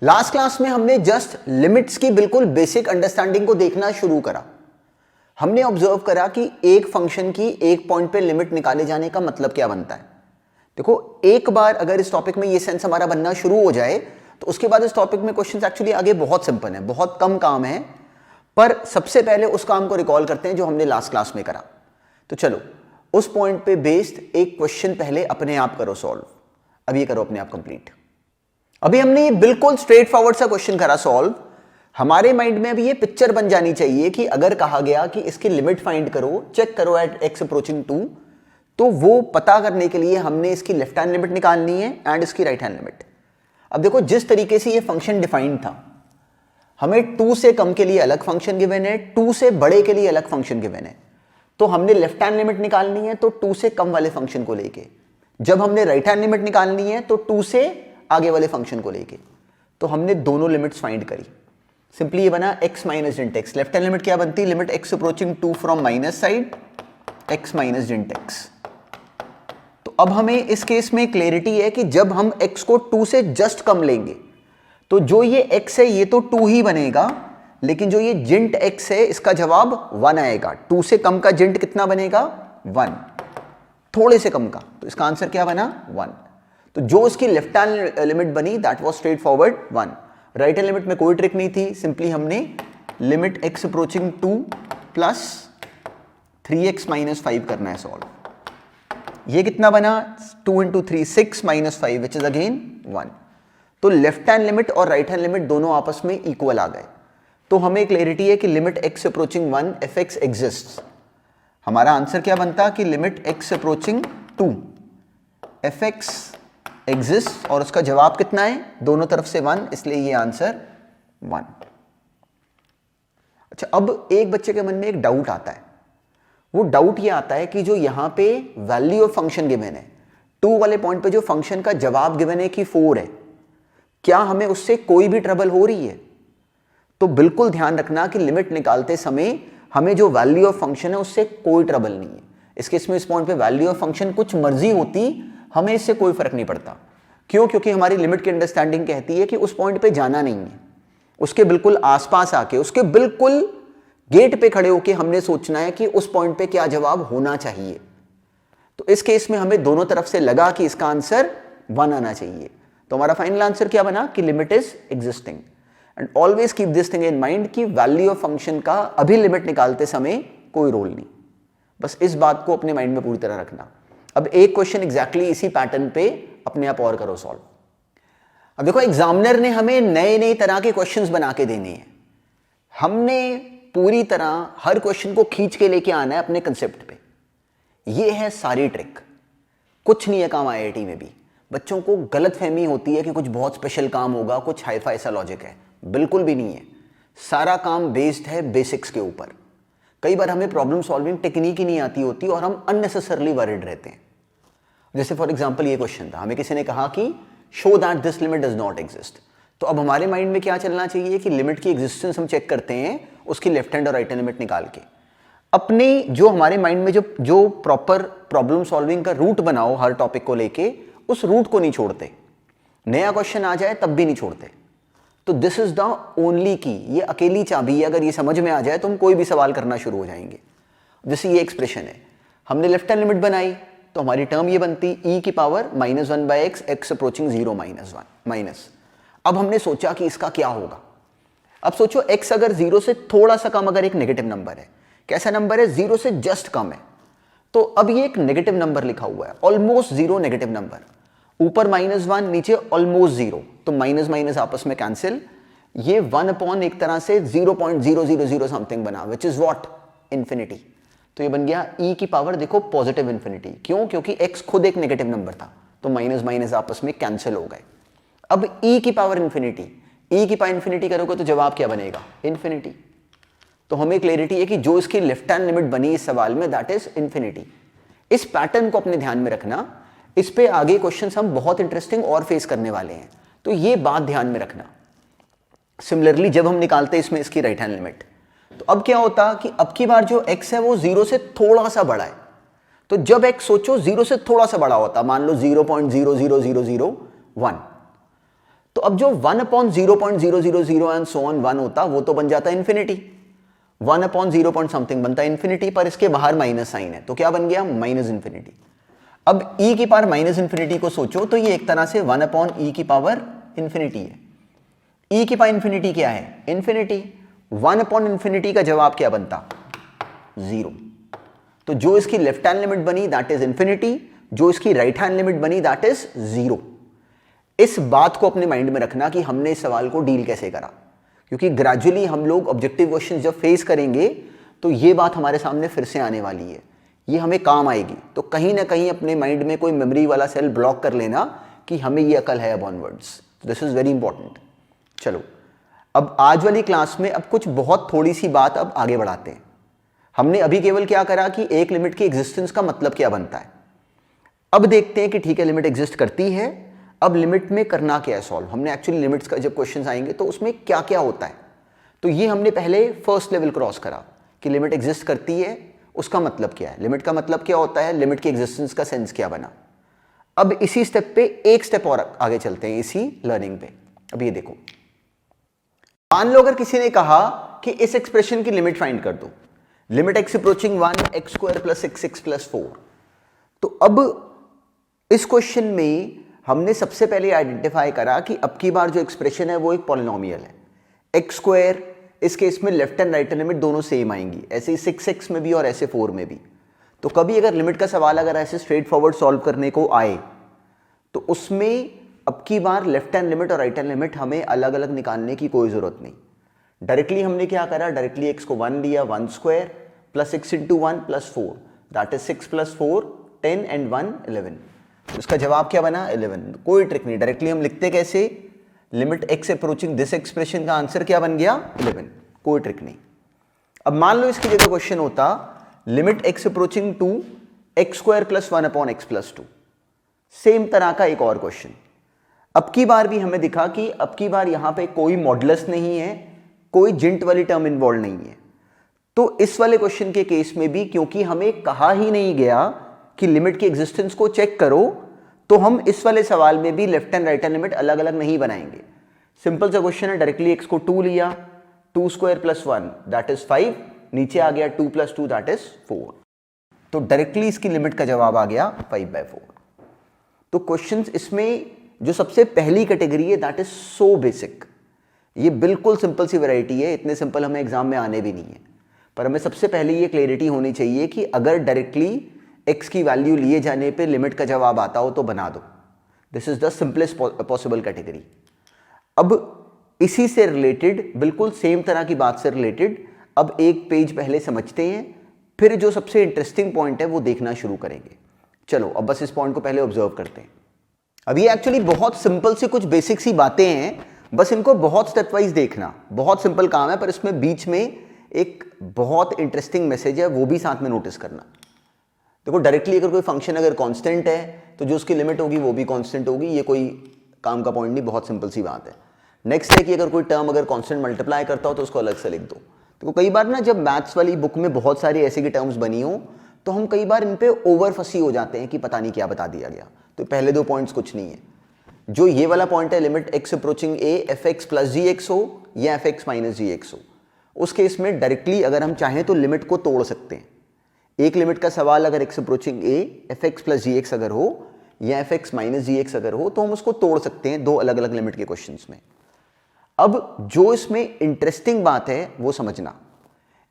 Last class में हमने just limits की बिल्कुल बेसिक अंडरस्टैंडिंग को देखना शुरू करा। हमने ऑब्जर्व करा कि एक फंक्शन की एक पॉइंट पे लिमिट निकाले जाने का मतलब क्या बनता है। देखो, एक बार अगर इस टॉपिक में ये सेंस हमारा बनना शुरू हो जाए तो उसके बाद इस टॉपिक में क्वेश्चंस एक्चुअली आगे बहुत सिंपल है, बहुत कम काम है। पर सबसे पहले उस काम को रिकॉल करते हैं जो हमने लास्ट क्लास में करा। तो चलो उस पॉइंट पे बेस्ड एक क्वेश्चन पहले अपने आप करो सॉल्व। अब ये करो अपने आप कंप्लीट। अभी हमने ये बिल्कुल स्ट्रेट फॉरवर्ड सा क्वेश्चन करा सॉल्व। हमारे माइंड में अभी ये पिक्चर बन जानी चाहिए कि अगर कहा गया कि इसकी लिमिट फाइंड करो, चेक करो एट x अप्रोचिंग 2, तो वो पता करने के लिए हमने इसकी लेफ्ट हैंड लिमिट निकालनी है एंड इसकी राइट हैंड लिमिट। अब देखो, जिस तरीके से ये फंक्शन डिफाइंड था, हमें 2 से कम के लिए अलग फंक्शन गिवन है, 2 से बड़े के लिए अलग फंक्शन गिवन है। तो हमने लेफ्ट हैंड लिमिट निकालनी है तो 2 से कम वाले फंक्शन को लेके, जब हमने राइट हैंड लिमिट निकालनी है तो 2 से आगे वाले फंक्शन को लेके। तो हमने दोनों लिमिट्स फाइंड करी। सिंपली ये बना x minus didn't x. Left hand limit क्या बनती है? Limit x approaching 2 from minus side x minus didn't x. तो अब हमें इस केस में क्लैरिटी है कि जब हम x को 2 से जस्ट कम लेंगे तो जो ये x है ये तो 2 ही बनेगा, लेकिन जो ये जिंट x है इसका जवाब 1 आएगा। 2 से कम का जिंट कितना बनेगा? 1। थोड़े से कम का, तो इसका आंसर क्या बना? 1। तो जो इसकी लेफ्ट हैंड लिमिट बनी that was straight forward 1। Right hand limit में कोई ट्रिक नहीं थी, सिंपली हमने limit x approaching 2 plus 3x minus 5 करना है सॉल्व। ये कितना बना? 2 into 3 6 minus 5 which is again 1। तो लेफ्ट हैंड लिमिट और राइट हैंड लिमिट दोनों आपस में इक्वल आ गए। तो हमें क्लैरिटी है कि limit x approaching 1 fx exists. हमारा आंसर क्या बनता कि limit x approaching 2 fx exist, और उसका जवाब कितना है? दोनों तरफ से 1, इसलिए ये आंसर 1। अच्छा, अब एक बच्चे के मन में एक डाउट आता है। वो डाउट ये आता है कि जो यहां पे वैल्यू ऑफ फंक्शन गिवन है 2 वाले पॉइंट पे, जो फंक्शन का जवाब गिवन है कि 4 है, क्या हमें उससे कोई भी ट्रबल हो रही है? तो बिल्कुल ध्यान रखना कि लिमिट निकालते समय हमें जो वैल्यू ऑफ फंक्शन है उससे कोई ट्रबल नहीं है। इस केस में इस पॉइंट पे वैल्यू ऑफ फंक्शन कुछ मर्जी होती, हमें इससे कोई फर्क नहीं पड़ता। क्यों? क्योंकि हमारी लिमिट की अंडरस्टैंडिंग कहती है कि उस पॉइंट पे जाना नहीं है, उसके बिल्कुल आसपास आके, उसके बिल्कुल गेट पे खड़े होके हमने सोचना है कि उस पॉइंट पे क्या जवाब होना चाहिए। तो इस केस में हमें दोनों तरफ से लगा कि इसका आंसर 1 आना चाहिए। तो हमारा फाइनल आंसर क्या बना कि limit is existing. And always keep this thing in mind कि वैल्यू ऑफ फंक्शन का अभी लिमिट निकालते समय कोई रोल नहीं। बस इस बात को अपने माइंड में पूरी तरह रखना। अब एक क्वेश्चन एग्जैक्टली इसी पैटर्न पे अपने आप और करो सॉल्व। अब देखो, एग्जामिनर ने हमें नए नए तरह के क्वेश्चंस बना के देने हैं। हमने पूरी तरह हर क्वेश्चन को खींच के लेके आना है अपने कंसेप्ट पे। ये है सारी ट्रिक। कुछ नहीं है काम आईआईटी में भी। बच्चों को गलतफहमी होती है कि कुछ बहुत स्पेशल काम होगा, कुछ हाई-फाई सा लॉजिक है। बिल्कुल भी नहीं है। सारा काम बेस्ड है बेसिक्स के ऊपर। कई बार हमें प्रॉब्लम सॉल्विंग टेक्निक ही नहीं आती होती और हम अननेसेसरली वरीड रहते हैं। जैसे फॉर एग्जांपल ये क्वेश्चन था, हमें किसी ने कहा कि show that this limit does not exist. तो अब हमारे माइंड में क्या चलना चाहिए कि लिमिट की एग्जिस्टेंस हम चेक करते हैं उसकी लेफ्ट हैंड और राइट हैंड लिमिट निकाल के। अपने जो हमारे माइंड में जो प्रॉपर प्रॉब्लम सॉल्विंग का रूट बनाओ हर टॉपिक को लेके, उस रूट को नहीं छोड़ते। नया क्वेश्चन आ जाए तब भी नहीं छोड़ते। तो दिस इज द ओनली की, ये अकेली चाबी है। अगर ये समझ में आ जाए तो हम कोई भी सवाल करना शुरू हो जाएंगे। जैसे ये एक्सप्रेशन है, हमने लेफ्ट हैंड लिमिट बनाई तो हमारी टर्म ये बनती e की power -1/x x approaching 0 -1 minus. अब हमने सोचा कि इसका क्या होगा। अब सोचो x अगर 0 से थोड़ा सा कम, अगर एक नेगेटिव नंबर है, कैसा नंबर है? 0 से जस्ट कम है। तो अब ये एक नेगेटिव नंबर लिखा हुआ है, ऑलमोस्ट 0 नेगेटिव नंबर, ऊपर -1 नीचे ऑलमोस्ट 0, तो माइनस माइनस आपस में कैंसिल। ये 1 अपॉन एक तरह से 0.000 समथिंग बना, विच इज व्हाट? इन्फिनिटी। तो ये बन गया e की पावर, देखो पॉजिटिव इन्फिनिटी। क्यों? क्योंकि x खुद एक नेगेटिव नंबर था, तो माइनस माइनस आपस में कैंसिल हो गए। अब e की पावर इन्फिनिटी, e की पावर इन्फिनिटी करोगे तो जवाब क्या बनेगा? इन्फिनिटी। तो हमें क्लैरिटी है कि जो इसकी लेफ्ट हैंड लिमिट बनी इस सवाल में दैट इज इन्फिनिटी। इस पैटर्न को अपने ध्यान में रखना। इस पे आगे क्वेश्चंस हम बहुत इंटरेस्टिंग और फेस करने वाले हैं, तो ये बात ध्यान में रखना। सिमिलरली जब हम निकालते हैं इसमें इसकी राइट हैंड लिमिट, तो अब क्या होता कि अब की बार जो x है वो 0 से थोड़ा सा बड़ा है। तो जब x सोचो 0 से थोड़ा सा बड़ा होता, मान लो 0.00001, तो अब जो 1/0.000 एंड सो ऑन 1 होता वो तो बन जाता है इन्फिनिटी, 1/0 पॉइंट समथिंग बनता है इन्फिनिटी, पर इसके बाहर माइनस साइन है तो क्या बन गया, माइनस इन्फिनिटी। अब e की पावर माइनस इन्फिनिटी को सोचो तो ये एक तरह से 1/e की पावर इन्फिनिटी है। e की पावर इन्फिनिटी क्या है, इन्फिनिटी। 1/इन्फिनिटी का जवाब क्या बनता, 0। तो जो इसकी लेफ्ट हैंड लिमिट बनी दैट इज इन्फिनिटी, जो इसकी राइट हैंड लिमिट बनी दैट इज 0। इस बात को अपने माइंड में रखना कि हमने इस सवाल को डील कैसे करा, क्योंकि ग्रेजुअली हम लोग ऑब्जेक्टिव क्वेश्चन जब फेस करेंगे तो ये बात हमारे सामने फिर से आने वाली है, ये हमें काम आएगी। तो कहीं ना कहीं अपने माइंड में कोई मेमोरी वाला सेल ब्लॉक कर लेना कि हमें ये अकल है अब onwards, this is very important. चलो अब आज वाली क्लास में अब कुछ बहुत थोड़ी सी बात अब आगे बढ़ाते हैं। हमने अभी केवल क्या करा कि एक लिमिट की एग्जिस्टेंस का मतलब क्या बनता है। अब देखते हैं कि ठीक है लिमिट एग्जिस्ट करती है, अब लिमिट में करना क्या है सॉल्व। हमने एक्चुअली लिमिट्स का जब क्वेश्चंस आएंगे तो उसमें क्या क्या होता है, तो ये हमने पहले फर्स्ट लेवल क्रॉस करा कि लिमिट एग्जिस्ट करती है, उसका मतलब क्या है, लिमिट का मतलब क्या होता है, लिमिट की एग्जिस्टेंस का सेंस क्या बना। अब इसी स्टेप पे एक स्टेप और आगे चलते हैं इसी लर्निंग पे। अब ये देखो, मान लो अगर किसी ने कहा कि इस एक्सप्रेशन की लिमिट फाइंड कर दो, limit x approaching 1 x² + 6x + 4। तो अब इस क्वेश्चन में हमने सबसे पहले आइडेंटिफाई करा कि अब की बार जो एक्सप्रेशन है वो एक पॉलिनोमियल है, x², इस केस में लेफ्ट एंड राइट लिमिट दोनों सेम आएंगी, ऐसे ही 6x में भी और ऐसे 4 में भी। तो कभी अगर लिमिट का सवाल अगर ऐसे स्ट्रेट फॉरवर्ड सॉल्व करने को आए तो उसमें अब की बार लेफ्ट हैंड लिमिट और राइट हैंड लिमिट हमें अलग अलग निकालने की कोई जरूरत नहीं। डायरेक्टली हमने क्या करा, डायरेक्टली x को 1 लिया, 1² + 6 × 1 + 4 दैट इज 6 + 4 10 एंड 1 11। उसका जवाब क्या बना, 11। कोई ट्रिक नहीं, डायरेक्टली हम लिखते कैसे, limit x approaching this expression का आंसर क्या बन गया, 11। कोई ट्रिक नहीं। अब मान लो इसकी जगह क्वेश्चन होता limit x approaching 2 x² + 1/x + 2, same तरह का एक और क्वेश्चन। अब की बार भी हमें दिखा कि अब की बार यहां पे कोई मॉडुलस नहीं है, कोई जिंट वाली टर्म इन्वॉल्व नहीं है। तो इस वाले क्वेश्चन के केस में भी क्योंकि हमें कहा ही नहीं गया कि लिमिट की एग्जिस्टेंस को चेक करो, तो हम इस वाले सवाल में भी left hand right hand limit अलग अलग नहीं बनाएंगे। सिंपल सा क्वेश्चन है, डायरेक्टली x को 2 लिया, 2² + 1 दैट इज 5, नीचे आ गया 2 + 2 दैट इज 4। तो डायरेक्टली इसकी लिमिट का जवाब आ गया 5/4। तो क्वेश्चंस इसमें जो सबसे पहली कैटेगरी है दैट इज सो बेसिक, ये बिल्कुल सिंपल सी वैरायटी है, इतने सिंपल हमें एग्जाम में आने भी नहीं है। पर हमें सबसे पहले ये क्लैरिटी होनी चाहिए कि अगर डायरेक्टली x की वैल्यू लिए जाने पे लिमिट का जवाब आता हो तो बना दो। This is the simplest possible category. अब इसी से रिलेटेड, बिल्कुल सेम तरह की बात से रिलेटेड, अब एक पेज पहले समझते हैं, फिर जो सबसे इंटरेस्टिंग पॉइंट है वो देखना शुरू करेंगे। चलो अब बस इस पॉइंट को पहले ऑब्जर्व करते हैं। अब ये एक्चुअली बहुत सिंपल सी कुछ बेसिक सी बातें हैं, बस इनको बहुत स्टेप वाइज देखना, बहुत सिंपल काम है, पर इसमें बीच में एक बहुत इंटरेस्टिंग मैसेज है वो भी साथ में नोटिस करना। देखो डायरेक्टली अगर कोई फंक्शन अगर कांस्टेंट है तो जो उसकी लिमिट होगी वो भी कांस्टेंट होगी, ये कोई काम का पॉइंट नहीं, बहुत सिंपल सी बात है। नेक्स्ट है कि अगर कोई टर्म अगर कांस्टेंट मल्टीप्लाई करता हो तो उसको अलग से लिख दो। तो कई बार ना जब मैथ्स वाली बुक में बहुत सारी ऐसे की टर्म्स बनी हो तो हम कई बार इन पे ओवर फसी हो जाते हैं कि पता नहीं क्या बता दिया गया। तो पहले दो पॉइंट्स कुछ नहीं है, जो ये वाला पॉइंट है limit x approaching a fx + gx हो या fx - gx हो, उस केस में डायरेक्टली अगर हम चाहें तो लिमिट को तोड़ सकते हैं। एक लिमिट का सवाल अगर x approaching a fx + gx अगर हो या fx - gx अगर हो तो हम उसको तोड़ सकते हैं दो अलग अलग लिमिट के क्वेश्चंस में। अब जो इसमें इंटरेस्टिंग बात है वो समझना,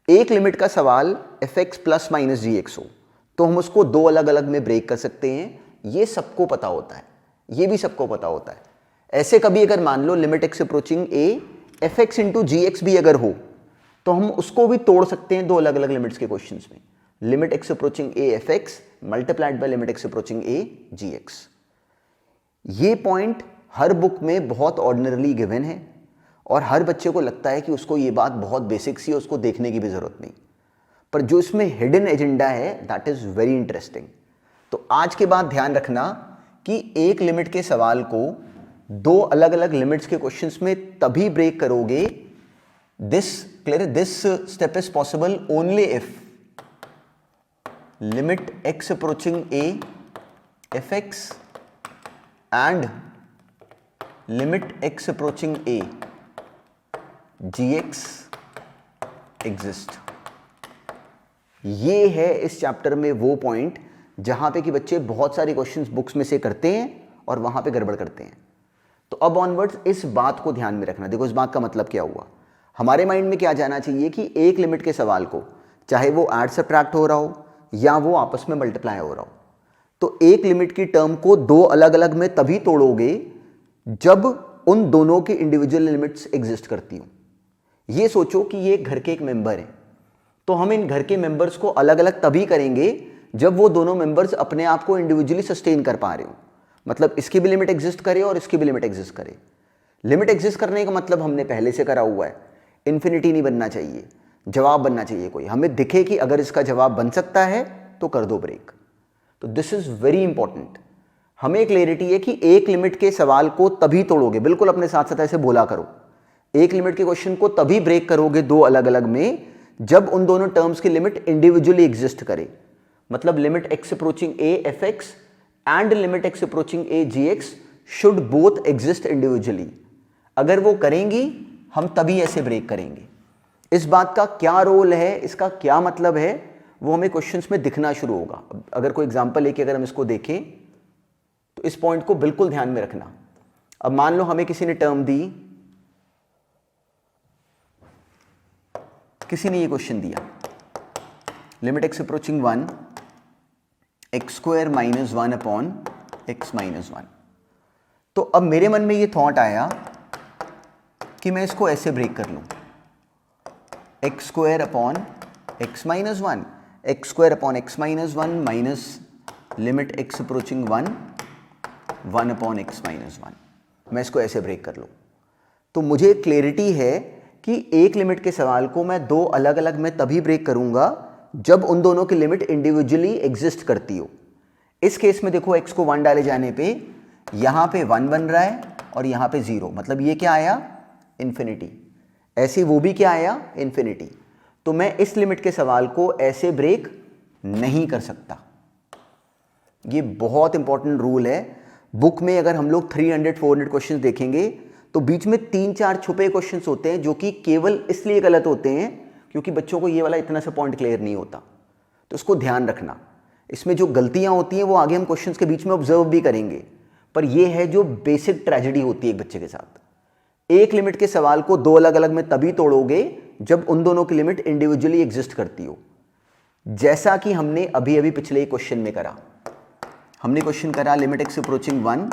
एक लिमिट का सवाल fx + gx हो तो हम उसको दो अलग अलग में ब्रेक कर सकते हैं, ये सबको पता होता है, ये भी सबको पता होता है। ऐसे कभी अगर मान लो limit x approaching a fx × gx भी अगर हो तो हम उसको भी तोड़ सकते हैं दो अलग अलग लिमिट्स के क्वेश्चंस में, limit x approaching a fx multiplied by limit x approaching a gx। ये पॉइंट हर बुक में बहुत ऑर्डिनरली गिवन है और हर बच्चे को लगता है कि उसको ये बात बहुत बेसिक सी है, उसको देखने की भी जरूरत नहीं, पर जो इसमें हिडन एजेंडा है दैट इज वेरी इंटरेस्टिंग। तो आज के बाद ध्यान रखना कि एक लिमिट के सवाल को दो अलग अलग लिमिट्स के क्वेश्चंस में तभी ब्रेक करोगे, this step is possible only if limit x approaching a fx and limit X approaching A G X exist. ये है इस चैप्टर में वो पॉइंट जहां पे कि बच्चे बहुत सारे क्वेश्चंस बुक्स में से करते हैं और वहां पे गड़बड़ करते हैं। तो अब ऑनवर्ड्स इस बात को ध्यान में रखना। देखो इस बात का मतलब क्या हुआ, हमारे माइंड में क्या जाना चाहिए कि एक लिमिट के सवाल को, चाहे वो ऐड सब्ट्रैक्ट हो रहा हो या वो आपस में मल्टीप्लाई हो रहा हो, तो एक लिमिट की टर्म को दो अलग अलग में तभी तोड़ोगे जब उन दोनों की इंडिविजुअल लिमिट्स एग्जिस्ट करती हो। ये सोचो कि ये घर के एक मेंबर हैं, तो हम इन घर के मेंबर्स को अलग अलग तभी करेंगे जब वो दोनों मेंबर्स अपने आप को इंडिविजुअली सस्टेन कर पा रहे हो। मतलब इसकी भी लिमिट एग्जिस्ट करे और इसकी भी लिमिट एग्जिस्ट करे। लिमिट एग्जिस्ट करने का मतलब हमने पहले से करा हुआ है, इन्फिनिटी नहीं बनना चाहिए, जवाब बनना चाहिए कोई। हमें दिखे कि अगर इसका जवाब बन सकता है तो कर दो ब्रेक। तो दिस इज वेरी इंपॉर्टेंट। हमें क्लैरिटी है कि एक लिमिट के सवाल को तभी तोड़ोगे, बिल्कुल अपने साथ साथ ऐसे बोला करो, एक लिमिट के क्वेश्चन को तभी ब्रेक करोगे दो अलग अलग में जब उन दोनों टर्म्स की लिमिट इंडिविजुअली एग्जिस्ट करे। मतलब limit X approaching A F X and limit X approaching A G X should both exist individually. अगर वो करेंगी हम तभी ऐसे ब्रेक करेंगे। इस बात का क्या रोल है, इसका क्या मतलब है, वो हमें क्वेश्चंस में दिखना शुरू होगा। अगर कोई एग्जांपल लेके अगर हम इसको देखें तो इस पॉइंट को बिल्कुल ध्यान में रखना। अब मान लो हमें किसी ने टर्म दी, किसी ने ये क्वेश्चन दिया limit X approaching 1 x square minus 1 upon x minus 1। तो अब मेरे मन में ये थॉट आया कि मैं इसको ऐसे ब्रेक कर लूं, x square upon x minus 1, x square upon x minus 1 minus limit X approaching 1 1 upon x minus 1। मैं इसको ऐसे ब्रेक कर लूं तो मुझे क्लैरिटी है कि एक लिमिट के सवाल को मैं दो अलग अलग में तभी ब्रेक करूंगा जब उन दोनों की लिमिट इंडिविजुअली एग्जिस्ट करती हो। इस केस में देखो x को 1 डाले जाने पे यहां पे 1 बन रहा है और यहां पे 0, मतलब ये क्या आया, इंफिनिटी। ऐसे वो भी क्या आया, इंफिनिटी। तो मैं इस लिमिट के सवाल को ऐसे ब्रेक नहीं कर सकता। ये बहुत इंपॉर्टेंट रूल है। बुक में अगर हम लोग 300-400 क्वेश्चन देखेंगे तो बीच में 3-4 छुपे क्वेश्चंस होते हैं जो कि केवल इसलिए गलत होते हैं क्योंकि बच्चों को ये वाला इतना सा पॉइंट क्लियर नहीं होता। तो इसको ध्यान रखना। इसमें जो गलतियां होती हैं वो आगे हम क्वेश्चंस के बीच में ऑब्जर्व भी करेंगे, पर ये है जो बेसिक ट्रेजेडी होती है एक बच्चे के साथ। एक लिमिट के सवाल को दो अलग अलग में तभी तोड़ोगे जब उन दोनों की लिमिट इंडिविजुअली एग्जिस्ट करती हो। जैसा कि हमने अभी अभी पिछले क्वेश्चन में करा। हमने क्वेश्चन करा limit X approaching 1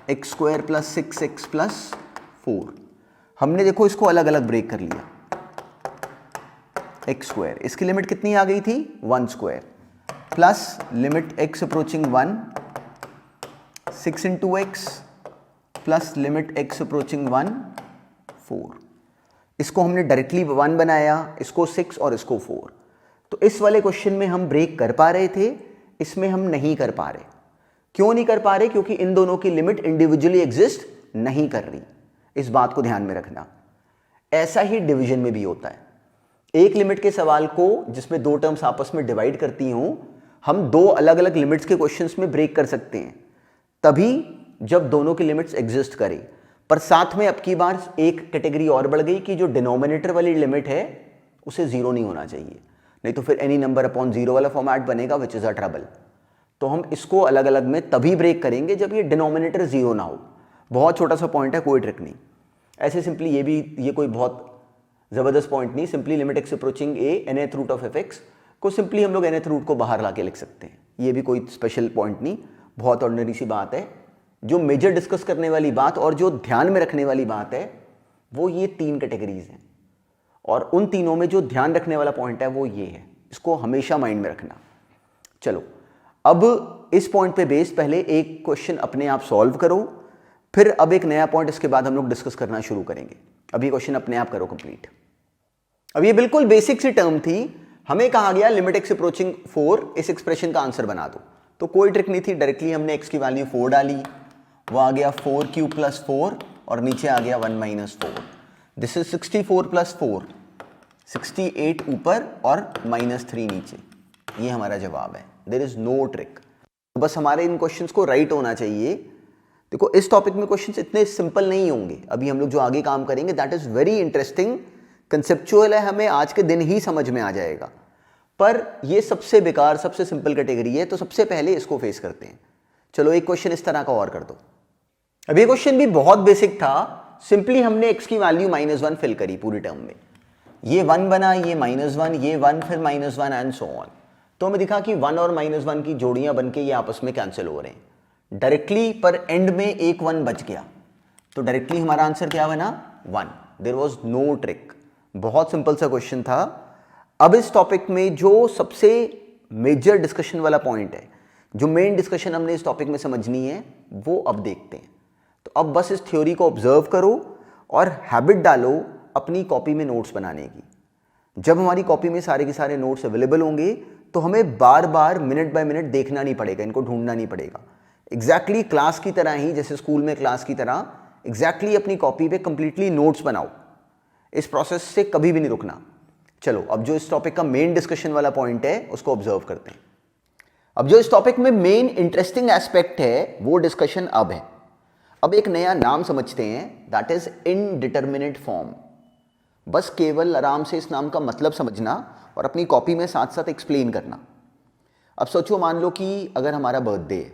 x square plus 6x plus 4। हमने देखो इसको अलग अलग ब्रेक कर लिया। एक्स स्क्वायर, इसकी लिमिट कितनी आ गई थी, 1 square plus limit X approaching 1 6 into x plus limit X approaching 1 4। इसको हमने डायरेक्टली 1 बनाया, इसको 6 और इसको 4। तो इस वाले क्वेश्चन में हम ब्रेक कर पा रहे थे, इसमें हम नहीं कर पा रहे। क्यों नहीं कर पा रहे, क्योंकि इन दोनों की लिमिट इंडिविजुअली एग्जिस्ट नहीं कर रही। इस बात को ध्यान में रखना। ऐसा ही डिवीजन में भी होता है। एक लिमिट के सवाल को जिसमें दो टर्म्स आपस में डिवाइड करती हूं, हम दो अलग अलग लिमिट्स के क्वेश्चंस में ब्रेक कर सकते हैं तभी जब दोनों की लिमिट्स एग्जिस्ट करें। पर साथ में अब की बार एक कैटेगरी और बढ़ गई कि जो डिनोमिनेटर वाली लिमिट है उसे 0 नहीं होना चाहिए, नहीं तो फिर एनी नंबर अपॉन 0 वाला फॉर्मेट बनेगा विच इज अ ट्रबल। तो हम इसको अलग अलग में तभी ब्रेक करेंगे जब ये डिनोमिनेटर 0 ना हो। बहुत छोटा सा पॉइंट है, कोई ट्रिक नहीं। ऐसे सिंपली ये कोई बहुत जबरदस्त पॉइंट नहीं। Simply limit X approaching A nth root of f(x) को सिंपली हम लोग nth रूट को बाहर लाके लिख सकते हैं। ये भी कोई स्पेशल पॉइंट नहीं, बहुत ऑर्डिनरी सी बात है। जो मेजर डिस्कस करने वाली बात और जो ध्यान में रखने वाली बात है वो ये 3 कैटेगरीज हैं, और उन तीनों में जो ध्यान रखने वाला पॉइंट है वो ये है। इसको हमेशा माइंड में रखना। चलो अब इस पॉइंट पे बेस पहले एक क्वेश्चन अपने आप सॉल्व करो, फिर अब एक नया पॉइंट इसके बाद हम लोग डिस्कस करना शुरू करेंगे। अभी क्वेश्चन अपने आप करो कंप्लीट। अब ये बिल्कुल बेसिक सी टर्म थी, हमें कहा गया लिमिट एक्स अप्रोचिंग 4 इस एक्सप्रेशन का आंसर बना दो। तो कोई ट्रिक नहीं थी, डायरेक्टली हमने x की वैल्यू 4 डाली, वो आ गया 4³ + 4 और नीचे आ गया 1 - 4। दिस इज 64 + 4, 68 ऊपर और -3 नीचे। ये हमारा जवाब है। There is no trick. बस हमारे इन क्वेश्चंस को राइट होना चाहिए। देखो इस टॉपिक में क्वेश्चंस इतने सिंपल नहीं होंगे, अभी हम लोग जो आगे काम करेंगे that is very interesting, conceptual है, हमें आज के दिन ही समझ में आ जाएगा, पर ये सबसे बेकार सबसे सिंपल कैटेगरी है, तो सबसे पहले इसको फेस करते हैं। चलो एक क्वेश्चन इस तरह का और कर दो। अब ये क्वेश्चन भी बहुत बेसिक था, सिंपली हमने x की वैल्यू -1 फिल करी पूरी टर्म में, ये 1 बना, ये -1, ये 1, फिर -1 एंड सो ऑन। तो हमें दिखा कि 1 और -1 की जोड़ियां बनके ये आपस में कैंसिल हो रहे हैं डायरेक्टली, पर एंड में एक 1 बच गया, तो डायरेक्टली हमारा आंसर क्या बना 1। देयर वाज नो ट्रिक, बहुत सिंपल सा क्वेश्चन था। अब इस टॉपिक में जो सबसे मेजर डिस्कशन वाला पॉइंट है, जो मेन डिस्कशन हमने इस टॉपिक में समझनी है, वो अब देखते हैं। तो अब बस इस थ्योरी को ऑब्जर्व करो और हैबिट डालो अपनी कॉपी में नोट्स बनाने की। जब हमारी कॉपी में सारे के सारे नोट्स अवेलेबल होंगे तो हमें बार बार मिनट बाय मिनट देखना नहीं पड़ेगा, इनको ढूंढना नहीं पड़ेगा। एग्जैक्टली क्लास की तरह ही, जैसे स्कूल में क्लास की तरह एग्जैक्टली अपनी कॉपी पे कंप्लीटली नोट्स बनाओ, इस प्रोसेस से कभी भी नहीं रुकना। चलो अब जो इस टॉपिक का मेन डिस्कशन वाला पॉइंट है उसको ऑब्जर्व करते हैं। अब जो इस टॉपिक में मेन इंटरेस्टिंग एस्पेक्ट है वो डिस्कशन अब है। अब एक नया नाम समझते हैं, दैट इज इनडिटरमिनेट फॉर्म। बस केवल आराम से इस नाम का मतलब समझना और अपनी कॉपी में साथ साथ एक्सप्लेन करना। अब सोचो, मान लो कि अगर हमारा बर्थडे है,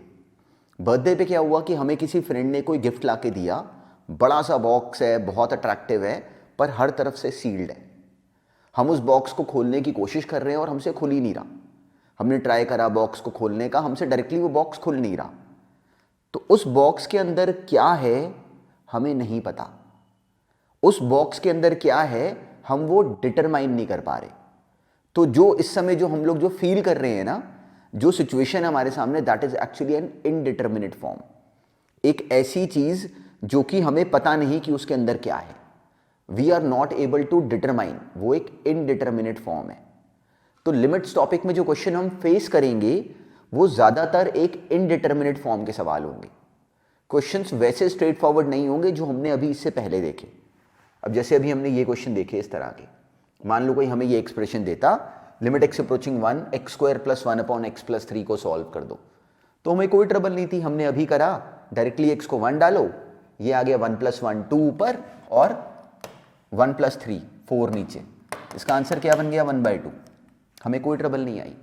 बर्थडे पे क्या हुआ कि हमें किसी फ्रेंड ने कोई गिफ्ट ला के दिया, बड़ा सा बॉक्स है, बहुत अट्रैक्टिव है, पर हर तरफ से सील्ड है। हम उस बॉक्स को खोलने की कोशिश कर रहे हैं और हमसे खुल ही नहीं रहा। हमने ट्राई करा बॉक्स को खोलने का, हमसे डायरेक्टली वो बॉक्स खुल नहीं रहा। तो उस बॉक्स के अंदर क्या है हमें नहीं पता, उस बॉक्स के अंदर क्या है हम वो डिटरमाइन नहीं कर पा रहे। तो जो इस समय जो हम लोग जो फील कर रहे हैं ना, जो सिचुएशन हमारे सामने, that is actually an indeterminate form. एक ऐसी चीज जो कि हमें पता नहीं कि उसके अंदर क्या है, we are not able to determine, वो एक इनडिटरमिनेट फॉर्म है। तो लिमिट्स टॉपिक में जो क्वेश्चन हम फेस करेंगे वो ज्यादातर एक इनडिटरमिनेट फॉर्म के सवाल होंगे। क्वेश्चंस वैसे स्ट्रेट फॉरवर्ड नहीं होंगे जो हमने अभी इससे पहले देखे। अब जैसे अभी हमने ये क्वेश्चन देखे इस तरह के, मान लो कोई हमें ये एक्सप्रेशन देता, limit x approaching 1 x² + 1 x + 3 को सॉल्व कर दो, तो हमें कोई ट्रबल नहीं थी, हमने अभी करा, डायरेक्टली x को 1 डालो, ये आ गया 1 + 1 2 ऊपर और 1 + 3 4 नीचे। इसका आंसर क्या बन गया 1/2। हमें कोई ट्रबल नहीं आई,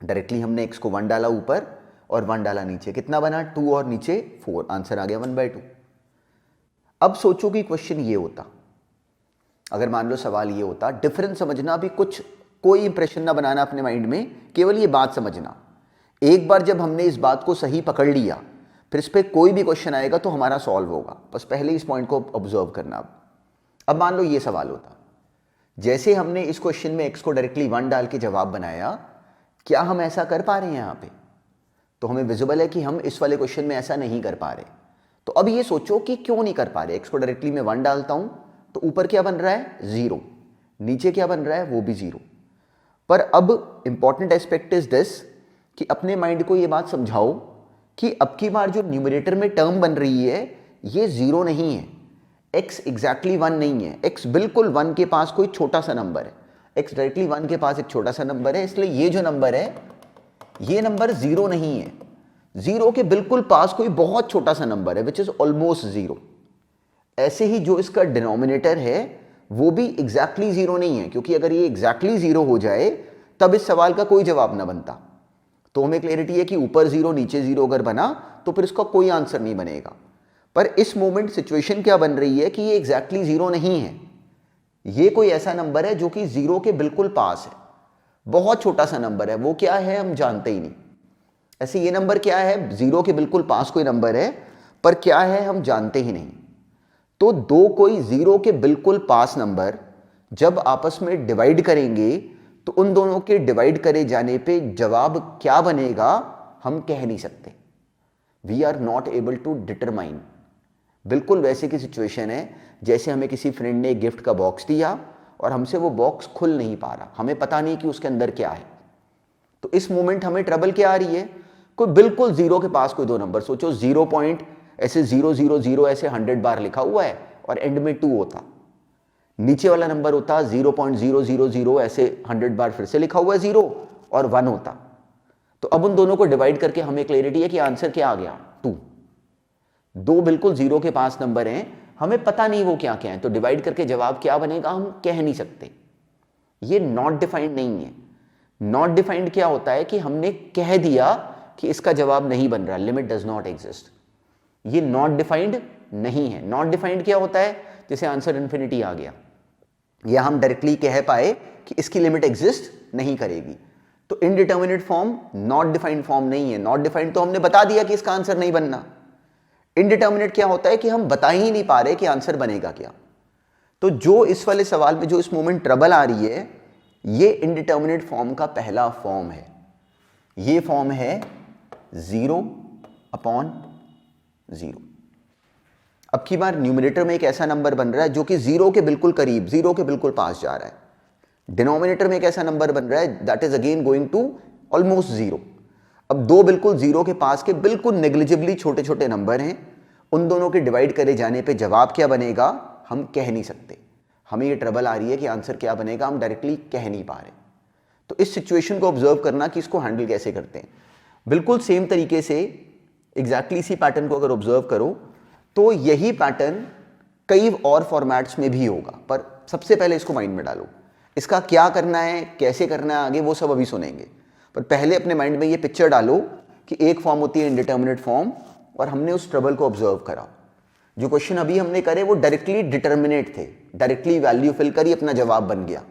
डायरेक्टली हमने x को 1 डाला ऊपर और 1 डाला नीचे, कितना बना 2 और नीचे 4, आंसर आ गया 1/2। अब सोचो कि क्वेश्चन ये होता, अगर मान लो सवाल ये होता, डिफरेंस समझना, भी कुछ कोई इंप्रेशन ना बनाना अपने माइंड में, केवल ये बात समझना। एक बार जब हमने इस बात को सही पकड़ लिया, फिर इस पर कोई भी क्वेश्चन आएगा तो हमारा सॉल्व होगा। बस पहले इस पॉइंट को ऑब्जर्व करना। अब मान लो ये सवाल होता, जैसे हमने इस क्वेश्चन में x को डायरेक्टली 1 डाल के जवाब बनाया, क्या हम ऐसा कर पा रहे हैं यहाँ पे? तो हमें विजिबल है कि हम इस वाले क्वेश्चन में ऐसा नहीं कर पा रहे। तो अब ये सोचो कि क्यों नहीं कर पा रहे। x को डायरेक्टली मैं 1 डालता हूं तो ऊपर क्या बन रहा है 0, नीचे क्या बन रहा है वो भी 0। पर अब इंपॉर्टेंट एस्पेक्ट इज दिस कि अपने माइंड को ये बात समझाओ कि अब की बार जो न्यूमरेटर में टर्म बन रही है ये 0 नहीं है, x एग्जैक्टली 1 नहीं है, x बिल्कुल 1 के पास कोई छोटा सा नंबर है, x डायरेक्टली 1 के पास एक छोटा सा नंबर है, इसलिए ये जो नंबर है ये नंबर 0 नहीं है, 0 के बिल्कुल पास कोई बहुत छोटा सा नंबर है विच इज ऑलमोस्ट 0। ऐसे ही जो इसका डिनोमिनेटर है वो भी एग्जैक्टली 0 नहीं है, क्योंकि अगर ये एग्जैक्टली 0 हो जाए तब इस सवाल का कोई जवाब ना बनता। तो हमें क्लैरिटी है कि ऊपर 0 नीचे 0 अगर बना तो फिर इसका कोई आंसर नहीं बनेगा। पर इस मोमेंट सिचुएशन क्या बन रही है कि ये एग्जैक्टली 0 नहीं है, ये कोई ऐसा नंबर है जो कि 0 के बिल्कुल पास है, बहुत छोटा सा नंबर है। वो क्या है हम जानते ही नहीं। ऐसे ये नंबर क्या है, 0 के बिल्कुल पास कोई नंबर है, पर क्या है हम जानते ही नहीं। तो दो कोई 0 के बिल्कुल पास नंबर जब आपस में डिवाइड करेंगे तो उन दोनों के डिवाइड करे जाने पे जवाब क्या बनेगा हम कह नहीं सकते। We are not able to determine. बिल्कुल वैसे की सिचुएशन है जैसे हमें किसी फ्रेंड ने एक गिफ्ट का बॉक्स दिया और हमसे वो बॉक्स खुल नहीं पा रहा, हमें पता नहीं कि उसके अंदर क्या है। तो इस मोमेंट हमें ट्रबल क्या आ रही है, कोई बिल्कुल 0 के पास कोई दो नंबर, सोचो 0 पॉइंट ऐसे 000 ऐसे 100 बार लिखा हुआ है और एंड में 2 होता, नीचे वाला नंबर होता 0.000 ऐसे 100 बार फिर से लिखा हुआ है 0 और 1 होता। तो अब उन दोनों को डिवाइड करके हमें क्लैरिटी है कि आंसर क्या आ गया 2। दो बिल्कुल जीरो के पास नंबर हैं, हमें पता नहीं वो क्या क्या है, तो डिवाइड करके जवाब क्या बनेगा हम कह नहीं सकते। ये नॉट डिफाइंड नहीं है। नॉट डिफाइंड क्या होता है कि हमने कह दिया कि इसका जवाब नहीं बन रहा, लिमिट डज नॉट एग्जिस्ट। ये नॉट डिफाइंड नहीं है। नॉट डिफाइंड क्या होता है, जैसे आंसर इन्फिनिटी आ गया, या हम डायरेक्टली कह पाए कि इसकी लिमिट एग्जिस्ट नहीं करेगी, तो indeterminate form not defined form नहीं है। नॉट डिफाइंड तो हमने बता दिया कि इसका आंसर नहीं बनना। इनडिटर्मिनेट क्या होता है कि हम बता ही नहीं पा रहे कि आंसर बनेगा क्या। तो जो इस वाले सवाल में जो इस मोमेंट ट्रबल आ रही है, ये इनडिटर्मिनेट फॉर्म का पहला फॉर्म है। ये फॉर्म है 0/0। अब की बार न्यूमरेटर में एक ऐसा नंबर बन रहा है जो कि जीरो के बिल्कुल करीब, जीरो के बिल्कुल पास जा रहा है। डिनोमिनेटर में एक ऐसा नंबर बन रहा है that is again going to almost zero. अब दो बिल्कुल जीरो के पास के बिल्कुल नेग्लिजिबली छोटे छोटे नंबर हैं, उन दोनों के डिवाइड करे जाने पे जवाब क्या बनेगा हम कह नहीं सकते। हमें ये ट्रबल आ रही है कि आंसर क्या बनेगा, हम डायरेक्टली कह नहीं पा रहे। तो इस सिचुएशन को ऑब्जर्व करना कि इसको हैंडल कैसे करते हैं। बिल्कुल सेम तरीके से एग्जैक्टली इसी पैटर्न को अगर ऑब्जर्व करो तो यही पैटर्न कई और फॉर्मेट्स में भी होगा, पर सबसे पहले इसको माइंड में डालो। इसका क्या करना है, कैसे करना है आगे, वो सब अभी सुनेंगे, पर पहले अपने माइंड में ये पिक्चर डालो कि एक फॉर्म होती है इनडिटर्मिनेट फॉर्म, और हमने उस ट्रबल को ऑब्जर्व करा। जो क्वेश्चन अभी हमने करे वो डायरेक्टली डिटर्मिनेट थे, डायरेक्टली वैल्यू फिल करी, अपना जवाब बन गया।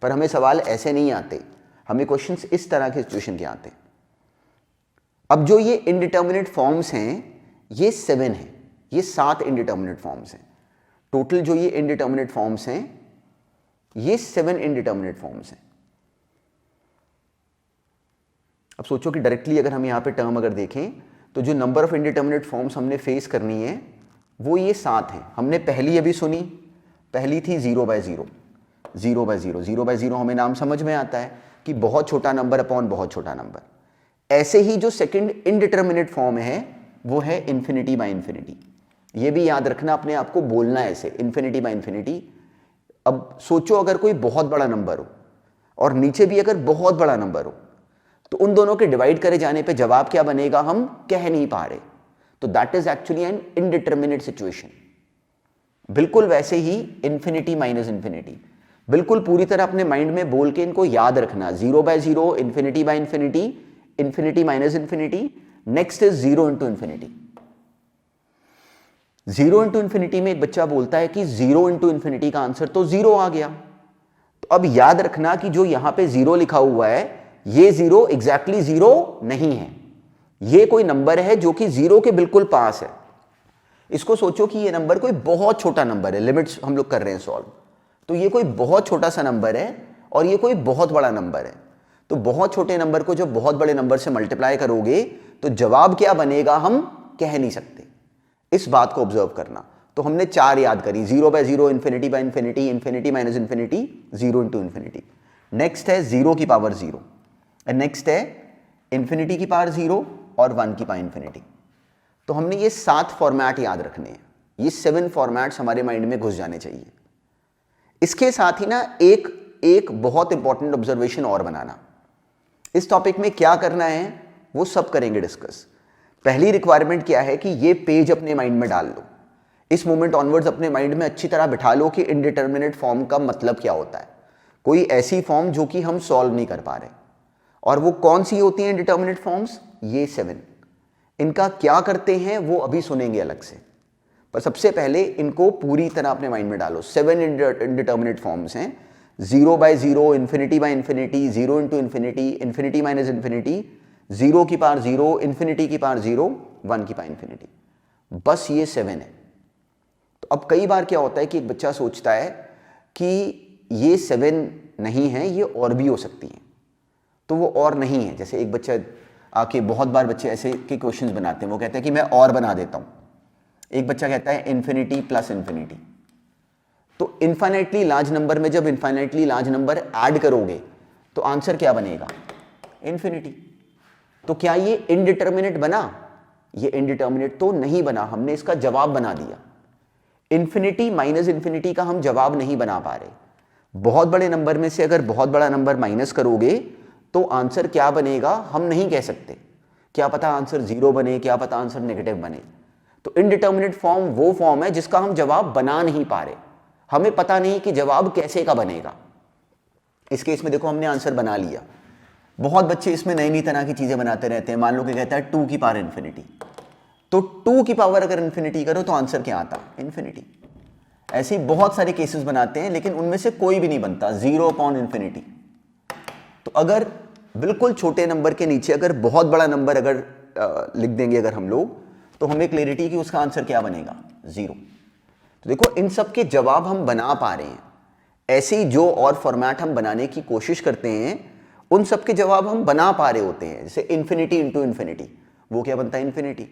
पर हमें सवाल ऐसे नहीं आते, हमें क्वेश्चंस इस तरह के सिचुएशन के आते हैं। अब जो ये इनडिटर्मिनेट फॉर्म्स हैं ये 7 हैं, ये 7 इनडिटर्मिनेट फॉर्म्स हैं। टोटल जो ये इनडिटर्मिनेट फॉर्म्स हैं ये 7 इनडिटर्मिनेट फॉर्म्स हैं। अब सोचो कि डायरेक्टली अगर हम यहाँ पे टर्म अगर देखें तो जो नंबर ऑफ इनडिटर्मिनेट फॉर्म्स हमने फेस करनी है वो ये 7 हैं। हमने पहली अभी सुनी, पहली थी 0/0। 0/0, 0/0 हमें नाम समझ में आता है कि बहुत छोटा नंबर अपॉन बहुत छोटा नंबर। ऐसे ही जो सेकंड इनडिटर्मिनेट फॉर्म है वो है इन्फिनिटी बाय इन्फिनिटी। ये भी याद रखना, अपने आप को बोलना ऐसे, इन्फिनिटी बाय इन्फिनिटी। अब सोचो अगर कोई बहुत बड़ा नंबर हो और नीचे भी अगर बहुत बड़ा नंबर हो, तो उन दोनों के डिवाइड करे जाने पे जवाब क्या बनेगा हम कह नहीं पा रहे। तो that is actually an indeterminate situation. बिल्कुल वैसे ही इन्फिनिटी माइनस इन्फिनिटी, बिल्कुल पूरी तरह अपने माइंड में बोल के इनको याद रखना। 0/0, infinity by infinity, infinity minus infinity, next is 0 into infinity. 0 into infinity में एक बच्चा बोलता है कि 0 इंटू इन्फिनिटी का आंसर तो 0 आ गया। तो अब याद रखना कि जो यहां पे 0 लिखा हुआ है ये 0 एग्जैक्टली 0 नहीं है, ये कोई नंबर है जो कि 0 के बिल्कुल पास है। इसको सोचो कि ये नंबर कोई बहुत छोटा नंबर है, लिमिट्स हम लोग कर रहे हैं सॉल्व, तो ये कोई बहुत छोटा सा नंबर है और ये कोई बहुत बड़ा नंबर है। तो बहुत छोटे नंबर को जब बहुत बड़े नंबर से मल्टीप्लाई करोगे तो जवाब क्या बनेगा हम कह नहीं सकते। इस बात को ऑब्जर्व करना। तो हमने 4 याद करी, 0/0, infinity by infinity, infinity minus infinity, 0 into infinity. Next है 0 की पावर 0, नेक्स्ट है इन्फिनिटी की पावर 0 और 1 की पावर इन्फिनिटी। तो हमने ये 7 फॉर्मेट याद रखने हैं, ये 7 फॉर्मेट्स हमारे माइंड में घुस जाने चाहिए। इसके साथ ही ना एक बहुत इंपॉर्टेंट ऑब्जर्वेशन और बनाना। इस टॉपिक में क्या करना है वो सब करेंगे डिस्कस। पहली रिक्वायरमेंट क्या है कि ये पेज अपने माइंड में डाल लो, इस मोमेंट ऑनवर्ड्स अपने माइंड में अच्छी तरह बिठा लो कि इनडिटर्मिनेट फॉर्म का मतलब क्या होता है। कोई ऐसी फॉर्म जो कि हम सॉल्व नहीं कर पा रहे, और वो कौन सी होती हैं इनडिटर्मिनेट फॉर्म्स, ये 7। इनका क्या करते हैं वो अभी सुनेंगे अलग से, पर सबसे पहले इनको पूरी तरह अपने माइंड में डालो। 7 इनडिटर्मिनेट फॉर्म्स हैं, 0/0, infinity by infinity, 0 into infinity, infinity minus infinity, 0 की पावर 0, इन्फिनिटी की पावर 0, 1 की पावर इन्फिनिटी। बस ये 7 है। तो अब कई बार क्या होता है कि एक बच्चा सोचता है कि ये 7 नहीं है, ये और भी हो सकती हैं, तो वो और नहीं है। जैसे एक बच्चा आके, बहुत बार बच्चे ऐसे के क्वेश्चंस बनाते हैं, वो कहते हैं कि मैं और बना देता हूँ। एक बच्चा कहता है इन्फिनिटी प्लस इन्फिनिटी। तो इन्फाइनाइटली लार्ज नंबर में जब इन्फाइनाइटली लार्ज नंबर ऐड करोगे तो आंसर क्या बनेगा, इन्फिनिटी। तो क्या ये इनडिटर्मिनेट बना, ये इनडिटर्मिनेट तो नहीं बना, हमने इसका जवाब बना दिया। इन्फिनिटी माइनस इन्फिनिटी का हम जवाब नहीं बना पा रहे। बहुत बड़े नंबर में से अगर बहुत बड़ा नंबर माइनस करोगे तो आंसर क्या बनेगा हम नहीं कह सकते। क्या पता आंसर 0 बने, क्या पता आंसर नेगेटिव बने। तो इनडिटर्मिनेट फॉर्म वो फॉर्म है जिसका हम जवाब बना नहीं पा रहे, हमें पता नहीं कि जवाब कैसे का बनेगा। इस केस में देखो हमने आंसर बना लिया। बहुत बच्चे इसमें नई नई तरह की चीजें बनाते रहते हैं। मान लो कि कहता है 2 की पावर इन्फिनिटी, तो 2 की पावर अगर इन्फिनिटी करो तो आंसर क्या आता है? इन्फिनिटी। ऐसे ही बहुत सारे केसेस बनाते हैं, लेकिन उनमें से कोई भी नहीं बनता 0/इन्फिनिटी। तो अगर बिल्कुल छोटे नंबर के नीचे अगर बहुत बड़ा नंबर अगर लिख देंगे अगर हम लोग, तो हमें क्लियरिटी कि उसका आंसर क्या बनेगा? 0। तो देखो इन सब के जवाब हम बना पा रहे हैं। ऐसे ही जो और फॉर्मेट हम बनाने की कोशिश करते हैं उन सब के जवाब हम बना पा रहे होते हैं। जैसे इन्फिनिटी इंटू इन्फिनिटी, वो क्या बनता है? इन्फिनिटी।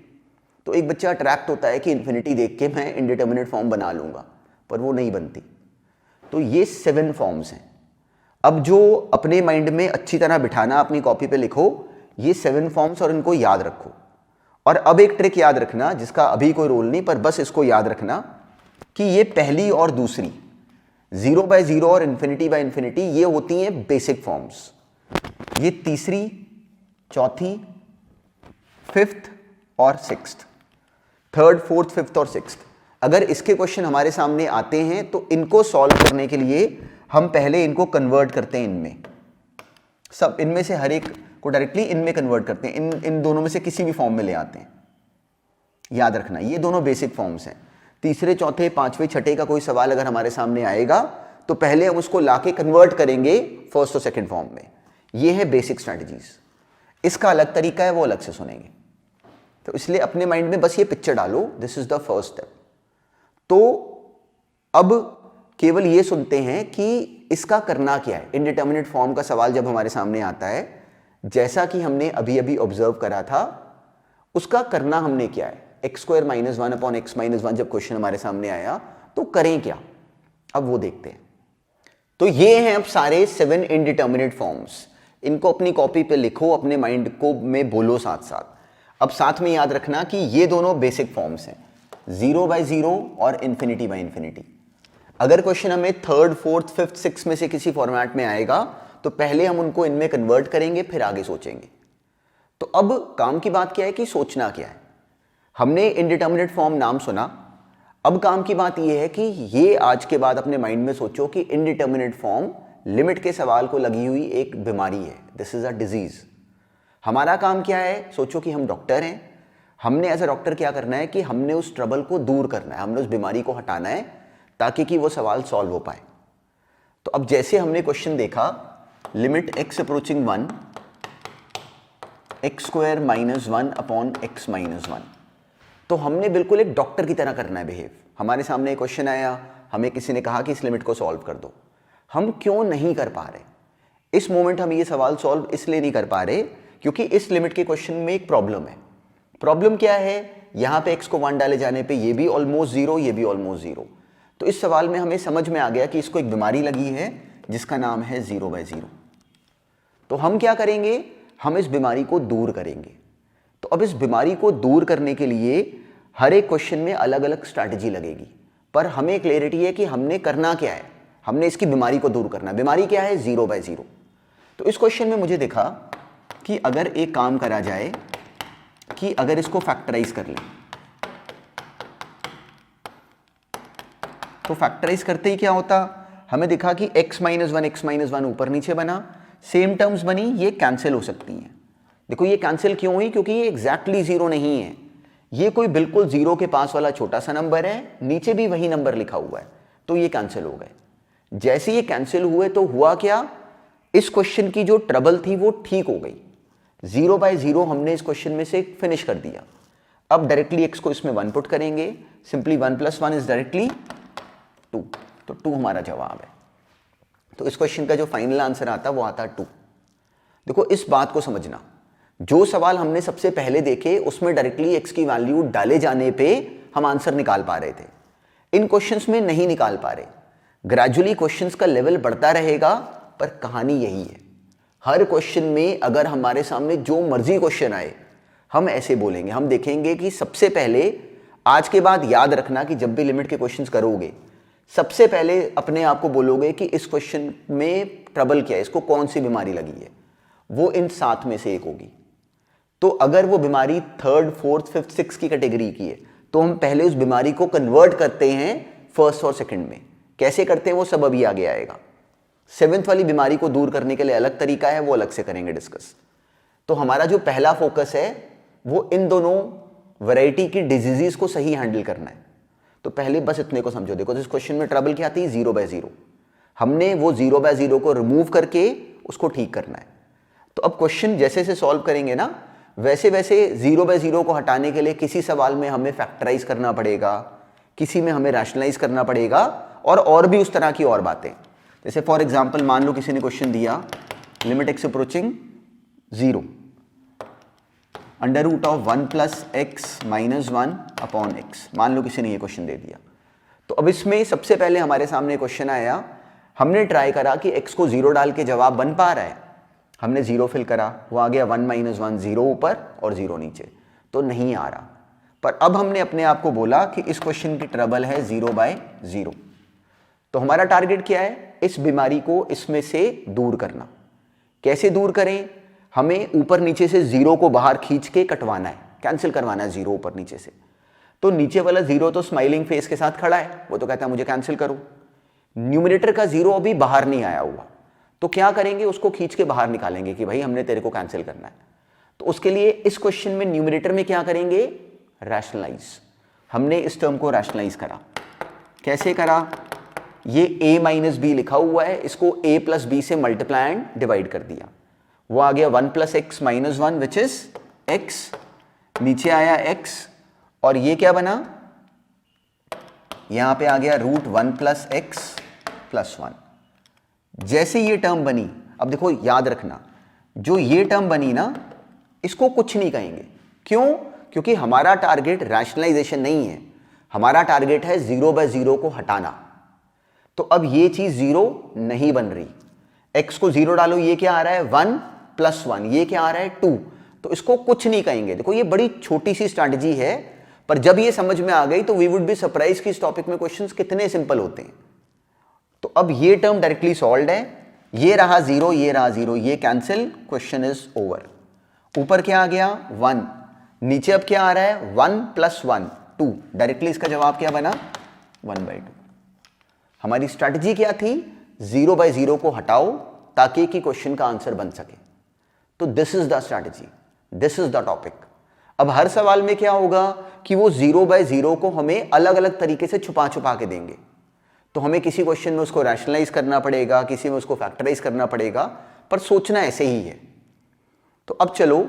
तो एक बच्चा अट्रैक्ट होता है कि इन्फिनिटी देख के मैं इंडिटर्मिनेट फॉर्म बना लूंगा, पर वो नहीं बनती। तो ये 7 फॉर्म्स हैं। अब जो अपने माइंड में अच्छी तरह बिठाना, अपनी कॉपी पे लिखो ये 7 फॉर्म्स और इनको याद रखो। और अब एक ट्रिक याद रखना जिसका अभी कोई रोल नहीं, पर बस इसको याद रखना कि ये पहली और दूसरी 0/0 और इन्फिनिटी ये होती हैं बेसिक फॉर्म्स। ये तीसरी, चौथी, 5th और 6th, 3rd, 4th, 5th और 6th, अगर इसके क्वेश्चन हमारे सामने आते हैं तो इनको सॉल्व करने के लिए हम पहले इनको कन्वर्ट करते हैं इनमें, सब इनमें से हर एक को डायरेक्टली इनमें कन्वर्ट करते हैं, इन दोनों में से किसी भी फॉर्म में ले आते हैं। याद रखना ये दोनों बेसिक फॉर्म्स हैं। तीसरे, चौथे, पांचवें, छठे का कोई सवाल अगर हमारे सामने आएगा तो पहले हम उसको लाके कन्वर्ट करेंगे फर्स्ट और सेकंड फॉर्म में। ये है बेसिक स्ट्रैटेजीज। इसका अलग तरीका है, वो अलग से सुनेंगे। तो इसलिए अपने माइंड में बस ये पिक्चर डालो, this is the first step. तो अब केवल ये सुनते हैं कि इसका करना क्या है। इनडिटर्मिनेट फॉर्म का सवाल जब हमारे सामने आता है, जैसा कि हमने अभी अभी ऑब्जर्व करा था, उसका करना हमने क्या है? x² - 1/x - 1 जब क्वेश्चन हमारे सामने आया तो करें क्या, अब वो देखते हैं। तो ये हैं अब सारे 7 इनडिटर्मिनेट फॉर्म्स। इनको अपनी कॉपी पे लिखो, अपने माइंड को में बोलो साथ साथ। अब साथ में याद रखना कि ये दोनों बेसिक फॉर्म्स हैं, 0/0 और इन्फिनिटी। अगर क्वेश्चन हमें 3rd, 4th, 5th, 6th में से किसी फॉर्मेट में आएगा तो पहले हम उनको इनमें कन्वर्ट करेंगे, फिर आगे सोचेंगे। तो अब काम की बात क्या है कि सोचना क्या है। हमने इनडिटर्मिनेट फॉर्म नाम सुना, अब काम की बात यह है कि ये आज के बाद अपने माइंड में सोचो कि इनडिटर्मिनेट फॉर्म लिमिट के सवाल को लगी हुई एक बीमारी है, दिस इज अ डिजीज। हमारा काम क्या है? सोचो कि हम डॉक्टर हैं, हमने एज अ डॉक्टर क्या करना है कि हमने उस ट्रबल को दूर करना है, हमने उस बीमारी को हटाना है ताकि कि वो सवाल सॉल्व हो पाए। तो अब जैसे हमने क्वेश्चन देखा, limit x approaching 1 x² - 1/x - 1, तो हमने बिल्कुल एक डॉक्टर की तरह करना है बिहेव। हमारे सामने एक क्वेश्चन आया, हमें किसी ने कहा कि इस लिमिट को सॉल्व कर दो, हम क्यों नहीं कर पा रहे? इस मोमेंट हम ये सवाल सॉल्व इसलिए नहीं कर पा रहे क्योंकि इस लिमिट के क्वेश्चन में एक प्रॉब्लम है। प्रॉब्लम क्या है? यहां पे x को 1 डाले जाने पे ये भी ऑलमोस्ट 0, ये भी ऑलमोस्ट 0। तो इस सवाल में हमें समझ में आ गया कि इसको एक बीमारी लगी है जिसका नाम है 0/0। तो हम क्या करेंगे? हम इस बीमारी को दूर करेंगे। तो अब इस बीमारी को दूर करने के लिए हर एक क्वेश्चन में अलग अलग स्ट्रैटेजी लगेगी, पर हमें क्लैरिटी है कि हमने करना क्या है। हमने इसकी बीमारी को दूर करना है। बीमारी क्या है? 0/0। तो इस क्वेश्चन में मुझे दिखा कि अगर एक काम करा जाए कि अगर इसको फैक्टराइज कर लें, तो फैक्टराइज करते ही क्या होता? हमें दिखा कि x - 1 ऊपर नीचे बना, सेम टर्म्स बनी, ये कैंसिल हो सकती हैं। देखो ये कैंसिल क्यों हुई? क्योंकि ये एग्जैक्टली 0 नहीं है, ये कोई बिल्कुल 0 के पास वाला छोटा सा नंबर है, नीचे भी वही नंबर लिखा हुआ है, तो ये कैंसिल हो गए। जैसे ये कैंसिल हुए तो हुआ क्या? इस क्वेश्चन की जो ट्रबल थी वो ठीक हो गई। 0/0 हमने इस क्वेश्चन में से फिनिश कर दिया। अब डायरेक्टली x को इसमें 1 पुट करेंगे, सिंपली 1 + 1 इज डायरेक्टली 2, तो 2 हमारा जवाब है। तो इस क्वेश्चन का जो फाइनल आंसर आता वो आता 2। देखो इस बात को समझना, जो सवाल हमने सबसे पहले देखे उसमें डायरेक्टली x की वैल्यू डाले जाने पे हम आंसर निकाल पा रहे थे, इन क्वेश्चंस में नहीं निकाल पा रहे। ग्रेजुअली क्वेश्चंस का लेवल बढ़ता रहेगा, पर कहानी यही है, हर क्वेश्चन में अगर हमारे सामने जो मर्जी क्वेश्चन आए हम ऐसे बोलेंगे। हम देखेंगे कि सबसे पहले, आज के बाद याद रखना कि जब भी लिमिट के क्वेश्चंस करोगे सबसे पहले अपने आप को बोलोगे कि इस क्वेश्चन में ट्रबल क्या है, इसको कौन सी बीमारी लगी है, वो इन 7 में से एक होगी। तो अगर वो बीमारी 3rd, 4th, 5th, 6th की कैटेगरी की है तो हम पहले उस बीमारी को कन्वर्ट करते हैं फर्स्ट और सेकंड में। कैसे करते हैं वो सब अभी आगे आएगा। 7th वाली बीमारी को दूर करने के लिए अलग तरीका है, वो अलग से करेंगे डिस्कस। तो हमारा जो पहला फोकस है वो इन दोनों वैरायटी की डिजीजेस को सही हैंडल करना है। तो पहले बस इतने को समझो। देखो इस क्वेश्चन में ट्रबल क्या थी, 0/0। हमने वो 0/0 को रिमूव करके उसको ठीक करना है। तो अब क्वेश्चन जैसे जैसे सॉल्व करेंगे ना, वैसे वैसे 0/0 को हटाने के लिए किसी सवाल में हमें फैक्टराइज करना पड़ेगा, किसी में हमें रैशनलाइज करना पड़ेगा, और भी उस तरह की और बातें। जैसे फॉर एग्जाम्पल मान लो किसी ने क्वेश्चन दिया limit x approaching 0 under root of 1 + x - 1 upon x। मान लो किसी ने ये क्वेश्चन दे दिया। तो अब इसमें सबसे पहले हमारे सामने क्वेश्चन आया, हमने ट्राई करा कि x को 0 डाल के जवाब बन पा रहा है। हमने 0 फिल करा, वो आ गया 1 - 1, 0 ऊपर और 0 नीचे, तो नहीं आ रहा। पर अब हमने अपने आप को बोला कि इस क्वेश्चन की ट्रबल है 0/0। तो हमारा टारगेट क्या है, इस बीमारी को इसमें से दूर करना। कैसे दूर करें, हमें ऊपर नीचे से 0 को बाहर खींच के कटवाना है, कैंसिल करवाना है 0 ऊपर नीचे से। तो नीचे वाला 0 तो स्माइलिंग फेस के साथ खड़ा है, वो तो कहता है मुझे कैंसिल करो। न्यूमरेटर का 0 अभी बाहर नहीं आया हुआ, तो क्या करेंगे, उसको खींच के बाहर निकालेंगे कि भाई हमने तेरे को कैंसिल करना है। तो उसके लिए इस क्वेश्चन में न्यूमरेटर में क्या करेंगे, रैशनलाइज। हमने इस टर्म को रैशनलाइज करा। कैसे करा, ये a - b लिखा हुआ है, इसको a + b से मल्टीप्लाई एंड डिवाइड कर दिया। वो आ गया 1 + x - 1 विच इज x, नीचे आया x, और ये क्या बना, यहां पे आ गया √1 + x + 1। जैसे ये टर्म बनी, अब देखो याद रखना, जो ये टर्म बनी ना, इसको कुछ नहीं कहेंगे। क्यों, क्योंकि हमारा टारगेट रैशनलाइजेशन नहीं है, हमारा टारगेट है 0/0 को हटाना। तो अब ये चीज 0 नहीं बन रही। x को 0 डालो, ये क्या आ रहा है 1 + 1, ये क्या आ रहा है 2, तो इसको कुछ नहीं कहेंगे। देखो ये बड़ी छोटी सी स्ट्रैटेजी है, पर जब ये समझ में आ गई तो वी वुड बी सरप्राइज कि इस टॉपिक में क्वेश्चंस कितने सिंपल होते हैं। तो अब ये टर्म डायरेक्टली सॉल्व्ड है, ये रहा 0, ये रहा 0, ये कैंसिल, क्वेश्चन इज ओवर। ऊपर क्या आ गया 1, नीचे अब क्या आ रहा है 1 + 1 2, डायरेक्टली इसका जवाब क्या बना 1/2। हमारी स्ट्रैटेजी क्या थी, 0/0 को हटाओ ताकि कि क्वेश्चन का आंसर बन सके। तो this is the strategy, this is the topic. अब हर सवाल में क्या होगा कि वो 0/0 को हमें अलग अलग तरीके से छुपा छुपा के देंगे। तो हमें किसी क्वेश्चन में उसको रैशनलाइज करना पड़ेगा, किसी में उसको फैक्टराइज करना पड़ेगा, पर सोचना ऐसे ही है। तो अब चलो,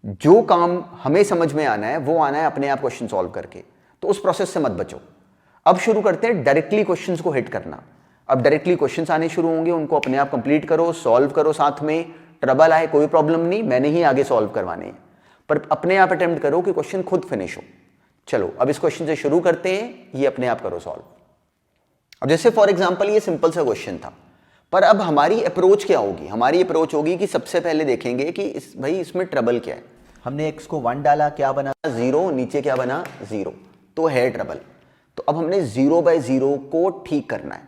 जो काम हमें समझ में आना है वो आना है अपने आप क्वेश्चन सॉल्व करके। तो उस प्रोसेस से मत बचो। अब शुरू करते हैं डायरेक्टली क्वेश्चंस को हिट करना। अब डायरेक्टली क्वेश्चंस आने शुरू होंगे, उनको अपने आप कंप्लीट करो, सॉल्व करो साथ में। ट्रबल आए कोई प्रॉब्लम नहीं, मैंने ही आगे सॉल्व करवाने हैं, पर अपने आप अटेम्प्ट करो कि क्वेश्चन खुद फिनिश हो। चलो अब इस क्वेश्चन से शुरू करते हैं, ये अपने आप करो सॉल्व। अब जैसे फॉर एग्जाम्पल ये सिंपल सा क्वेश्चन था, पर अब हमारी अप्रोच क्या होगी, हमारी अप्रोच होगी कि सबसे पहले देखेंगे कि भाई इसमें ट्रबल क्या है। हमने x को 1 डाला, क्या बना 0, नीचे क्या बना 0, तो है ट्रबल। तो अब हमने 0/0 को ठीक करना है।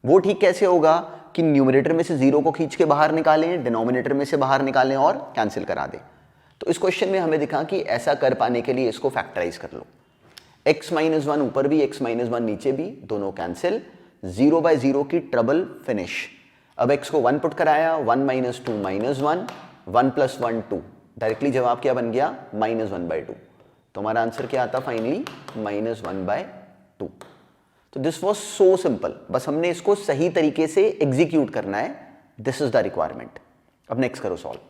वो ठीक कैसे होगा कि न्यूमरेटर में से 0 को खींच के बाहर निकालें, डिनोमिनेटर में से बाहर निकालें और कैंसिल करा दें। तो इस क्वेश्चन में हमें दिखा कि ऐसा कर पाने के लिए इसको फैक्टराइज कर लो। x - 1 ऊपर भी, x - 1 नीचे भी, दोनों कैंसिल, 0/0 की ट्रबल फिनिश। अब x को 1 पुट कराया, 1 - 2 - 1, 1 + 1 2, डायरेक्टली जवाब क्या बन गया -1/2। तो हमारा आंसर क्या आता फाइनली -1/2। तो दिस वॉज सो सिंपल, बस हमने इसको सही तरीके से एग्जीक्यूट करना है। This is the requirement. अब नेक्स्ट करो सॉल्व।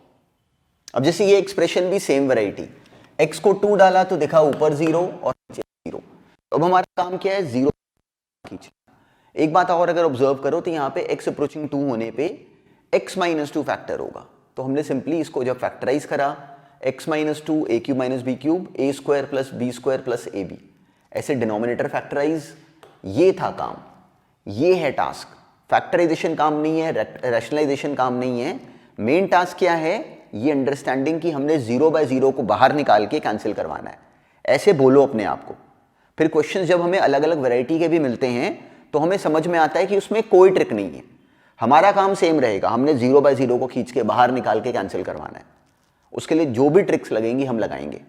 अब जैसे ये एक्सप्रेशन भी सेम वैरायटी, x को 2 डाला तो देखा ऊपर 0 और नीचे 0। अब हमारा काम क्या है 0 खींचना। एक बात और अगर ऑब्जर्व करो तो यहाँ पे x अप्रोचिंग 2 होने पे x - 2 फैक्टर होगा। तो हमने सिंपली इसको जब फैक्टराइज करा, x - 2 a³ - b³ a² + b² + ab, ऐसे डिनोमिनेटर फैक्टराइज। ये था काम, ये है टास्क। फैक्टराइजेशन काम नहीं है, रैशनलाइजेशन काम नहीं है। मेन टास्क क्या है, ये अंडरस्टैंडिंग कि हमने 0/0 को बाहर निकाल के कैंसिल करवाना है। ऐसे बोलो अपने आप को। फिर क्वेश्चंस जब हमें अलग अलग वैरायटी के भी मिलते हैं तो हमें समझ में आता है कि उसमें कोई ट्रिक नहीं है, हमारा काम सेम रहेगा। हमने 0/0 को खींच के बाहर निकाल के कैंसिल करवाना है। उसके लिए जो भी ट्रिक्स लगेंगी हम लगाएंगे।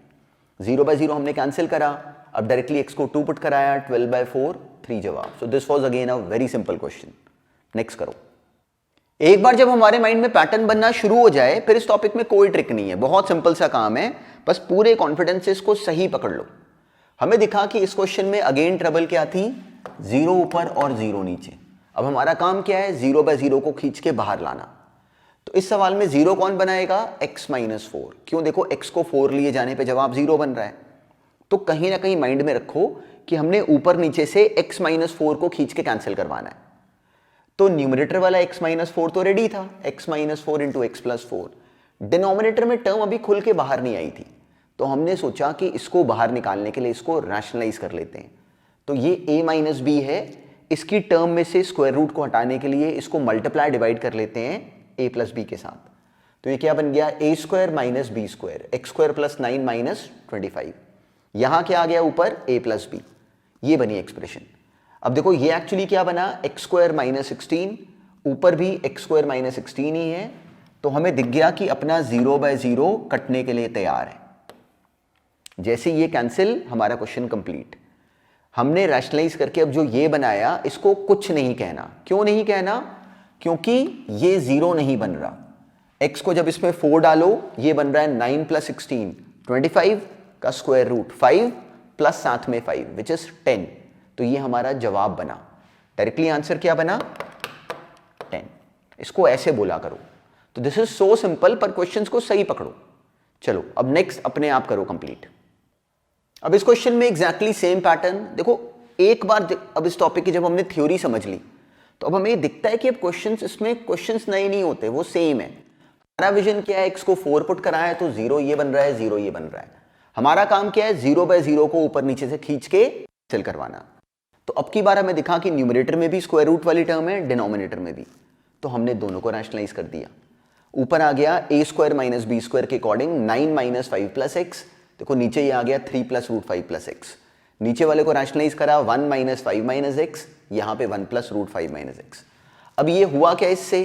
0/0 हमने कैंसिल करा। अब डायरेक्टली x को 2 पुट कराया, 12/4 3 जवाब। So this was again a very simple question. Next करो। एक बार जब हमारे माइंड में पैटर्न बनना शुरू हो जाए फिर इस टॉपिक में कोई ट्रिक नहीं है, बहुत सिंपल सा काम है, बस पूरे कॉन्फिडेंस से इसको सही पकड़ लो। हमें दिखा कि इस क्वेश्चन में अगेन ट्रबल क्या थी, 0 ऊपर और 0 नीचे। अब हमारा काम क्या है, 0/0 को खींच के बाहर लाना। तो इस सवाल में 0 कौन बनाएगा, x - 4। क्यों, देखो x को 4 लिए जाने पे जवाब 0 बन रहा है। तो कहीं ना कहीं माइंड में रखो कि हमने ऊपर नीचे से x - 4 को खींच के कैंसिल करवाना है। तो न्यूमरेटर वाला x - 4 तो रेडी था, x - 4 इंटू x + 4। डिनोमिनेटर में टर्म अभी खुल के बाहर नहीं आई थी, तो हमने सोचा कि इसको बाहर निकालने के लिए इसको रैशनलाइज कर लेते हैं। तो ये a - b है, इसकी टर्म में से स्क्वायर रूट को हटाने के लिए इसको मल्टीप्लाई डिवाइड कर लेते हैं a + b के साथ। तो ये क्या बन गया, a² - b², x² + 9 - 25। यहां क्या आ गया ऊपर, a + b। ये बनी एक्सप्रेशन। अब देखो ये एक्चुअली क्या बना, x² - 16, ऊपर भी x² - 16 ही है। तो हमें दिख गया कि अपना 0/0 कटने के लिए तैयार है। जैसे ये कैंसिल, हमारा क्वेश्चन कंप्लीट। हमने रैशनलाइज करके अब जो ये बनाया इसको कुछ नहीं कहना। क्यों नहीं कहना, क्योंकि ये 0 नहीं बन रहा। x को जब इसमें 4 डालो ये बन रहा है 9 + 16 25 का स्क्वायर रूट 5 प्लस साथ में 5 विच इज 10। तो ये हमारा जवाब बना। डायरेक्टली आंसर क्या बना, 10। इसको ऐसे बोला करो। तो दिस इज सो सिंपल, पर क्वेश्चंस को सही पकड़ो। चलो अब नेक्स्ट अपने आप करो कंप्लीट। अब इस क्वेश्चन में एग्जैक्टली सेम पैटर्न। देखो एक बार अब इस टॉपिक की जब हमने थ्योरी समझ ली तो अब हमें दिखता है कि अब क्वेश्चंस, इसमें क्वेश्चंस नए नहीं होते, वो सेम है। हमारा विजन क्या है, x को 4 पुट कराया है तो 0 ये बन रहा है, 0 ये बन रहा है। हमारा काम क्या है, 0/0 को ऊपर नीचे से खींच के कैंसिल करवाना। तो अब की बार हमें दिखा कि न्यूमरेटर में भी स्क्वायर रूट वाली टर्म है, डिनोमिनेटर में भी। तो हमने दोनों को रैशनलाइज कर दिया। ऊपर आ गया a² - b² के अकॉर्डिंग 9 - 5 + x। देखो नीचे ये आ गया 3 + √5 + x। नीचे वाले को रैशनलाइज करा 1 - 5 - x, यहाँ पे 1 + √5 - x। अब ये हुआ क्या, इससे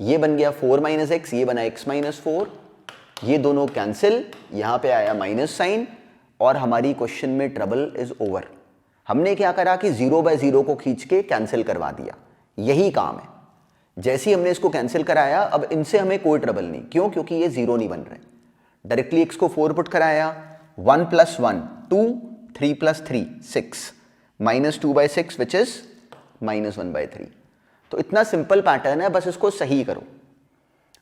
ये बन गया 4 - x, ये बना x - 4। ये दोनों कैंसिल, यहाँ पे आया माइनस साइन और हमारी क्वेश्चन में ट्रबल इज ओवर। हमने क्या करा कि 0/0 को खींच के कैंसिल करवा दिया। यही काम है। जैसे ही हमने इसको कैंसिल कराया अब इनसे हमें कोई ट्रबल नहीं। क्यों, क्योंकि ये 0 नहीं बन रहे। डायरेक्टली x को 4 पुट कराया, 1 + 1 2, 3 + 3 6, -2/6 विच इज -1/3। तो इतना सिंपल पैटर्न है, बस इसको सही करो।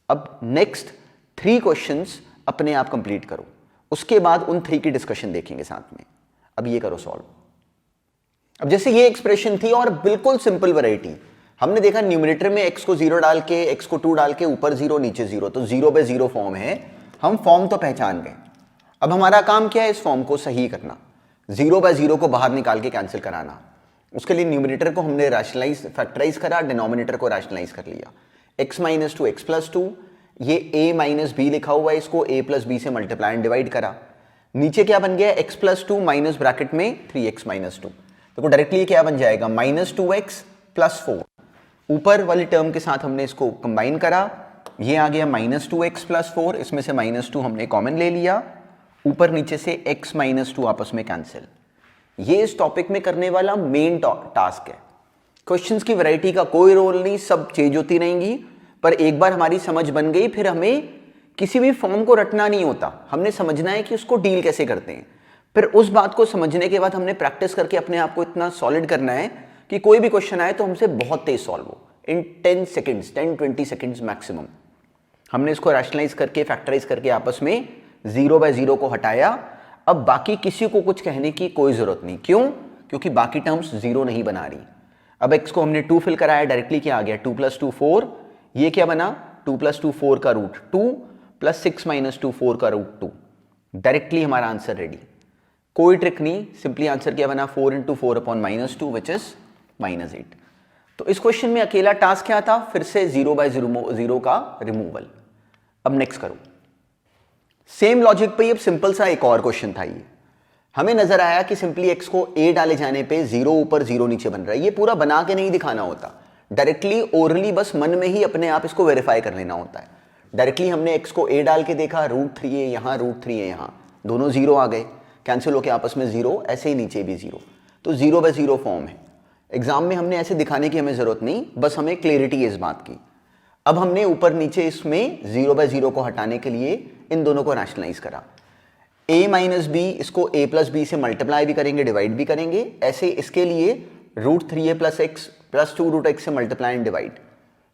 अब नेक्स्ट 3 क्वेश्चंस अपने आप कंप्लीट करो, उसके बाद उन 3 की डिस्कशन देखेंगे साथ में। अब ये करो सॉल्व। अब जैसे ये एक्सप्रेशन थी और बिल्कुल सिंपल वैरायटी, हमने देखा न्यूमरेटर में x को 0 डाल के, x को 2 डाल के, ऊपर 0 नीचे 0, तो 0/0 फॉर्म है। हम फॉर्म तो पहचान गए। अब हमारा काम क्या है, इस फॉर्म को सही करना, 0/0 को बाहर निकाल के कैंसिल कराना। उसके लिए न्यूमरेटर को हमने रैशनलाइज, फैक्टराइज करा, डिनोमिनेटर को रैशनलाइज कर लिया। x - 2 x + 2, ये a - b लिखा हुआ है, इसको a + b से मल्टीप्लाई एंड डिवाइड करा। नीचे क्या बन गया, x + 2 माइनस ब्रैकेट में 3x - 2। देखो डायरेक्टली क्या बन जाएगा, -2x + 4। ऊपर वाली टर्म के साथ हमने इसको कंबाइन करा, ये आ गया -2x + 4, इसमें से -2 हमने कॉमन ले लिया, ऊपर नीचे से x - 2 आपस में कैंसिल। ये इस टॉपिक में करने वाला मेन टास्क है। क्वेश्चंस की वैरायटी का कोई रोल नहीं, सब चेंज होती रहेंगी, पर एक बार हमारी समझ बन गई फिर हमें किसी भी फॉर्म को रटना नहीं होता। हमने समझना है कि उसको डील कैसे करते हैं। फिर उस बात को समझने के बाद हमने प्रैक्टिस करके अपने आप को इतना सॉलिड करना है कि कोई भी क्वेश्चन आए तो हमसे बहुत तेज सॉल्व हो, इन 10 सेकेंड्स, 10-20 सेकेंड्स मैक्सिमम। हमने इसको रैशनलाइज करके, फैक्टराइज करके आपस में 0/0 को हटाया। अब बाकी किसी को कुछ कहने की कोई जरूरत नहीं। क्यों, क्योंकि बाकी टर्म्स 0 नहीं बना रही। अब x को हमने 2 फिल कराया, डायरेक्टली क्या आ गया, 2 + 2 4। ये क्या बना, 2 + 2 4 का रूट 2 प्लस 6 - 2 4 का रूट 2। डायरेक्टली हमारा आंसर रेडी, कोई ट्रिक नहीं। सिंपली आंसर क्या बना, 4 × 4/-2 विच इज -8। तो इस क्वेश्चन में अकेला टास्क क्या था, फिर से 0/0 का रिमूवल। अब नेक्स्ट करो। सेम लॉजिक पे अब सिंपल सा एक और क्वेश्चन था। ये हमें नजर आया कि सिंपली x को a डाले जाने पे 0 ऊपर 0 नीचे बन रहा है। ये पूरा बना के नहीं दिखाना होता, डायरेक्टली ओरली बस मन में ही अपने आप इसको वेरीफाई कर लेना होता है। डायरेक्टली हमने x को a डाल के देखा, √3 है यहाँ, √3 है यहाँ, दोनों 0 आ गए। कैंसिल होके आपस में 0, ऐसे ही नीचे भी 0, तो 0/0 फॉर्म है। एग्जाम में हमने ऐसे दिखाने की हमें जरूरत नहीं, बस हमें क्लियरिटी है इस बात की। अब हमने ऊपर नीचे इसमें 0/0 को हटाने के लिए इन दोनों को रैशनलाइज करा। a माइनस बी, इसको a प्लस बी से मल्टीप्लाई भी करेंगे, डिवाइड भी करेंगे। ऐसे इसके लिए √3a plus x plus 2√x से मल्टीप्लाई एंड डिवाइड।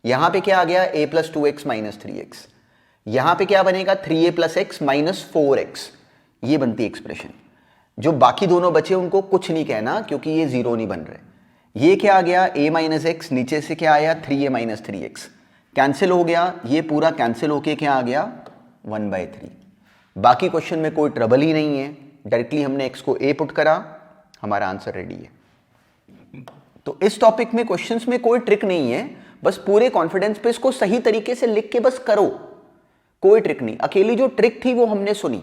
यहां पे क्या आ गया, a plus 2x minus 3x। यहां पे क्या बनेगा, 3a plus x minus 4x। ये बनती एक्सप्रेशन। जो बाकी दोनों बचे उनको कुछ नहीं कहना, क्योंकि ये 0 नहीं बन रहे। ये क्या आ गया, a माइनस एक्स, नीचे से क्या आया 3a माइनस 3x, कैंसिल हो गया। ये पूरा कैंसिल होके क्या आ गया 1/3। बाकी क्वेश्चन में कोई ट्रबल ही नहीं है, डायरेक्टली हमने x को a पुट करा, हमारा आंसर रेडी है। तो इस टॉपिक में क्वेश्चंस में कोई ट्रिक नहीं है, बस पूरे कॉन्फिडेंस पे इसको सही तरीके से लिख के बस करो, कोई ट्रिक नहीं। अकेली जो ट्रिक थी वो हमने सुनी।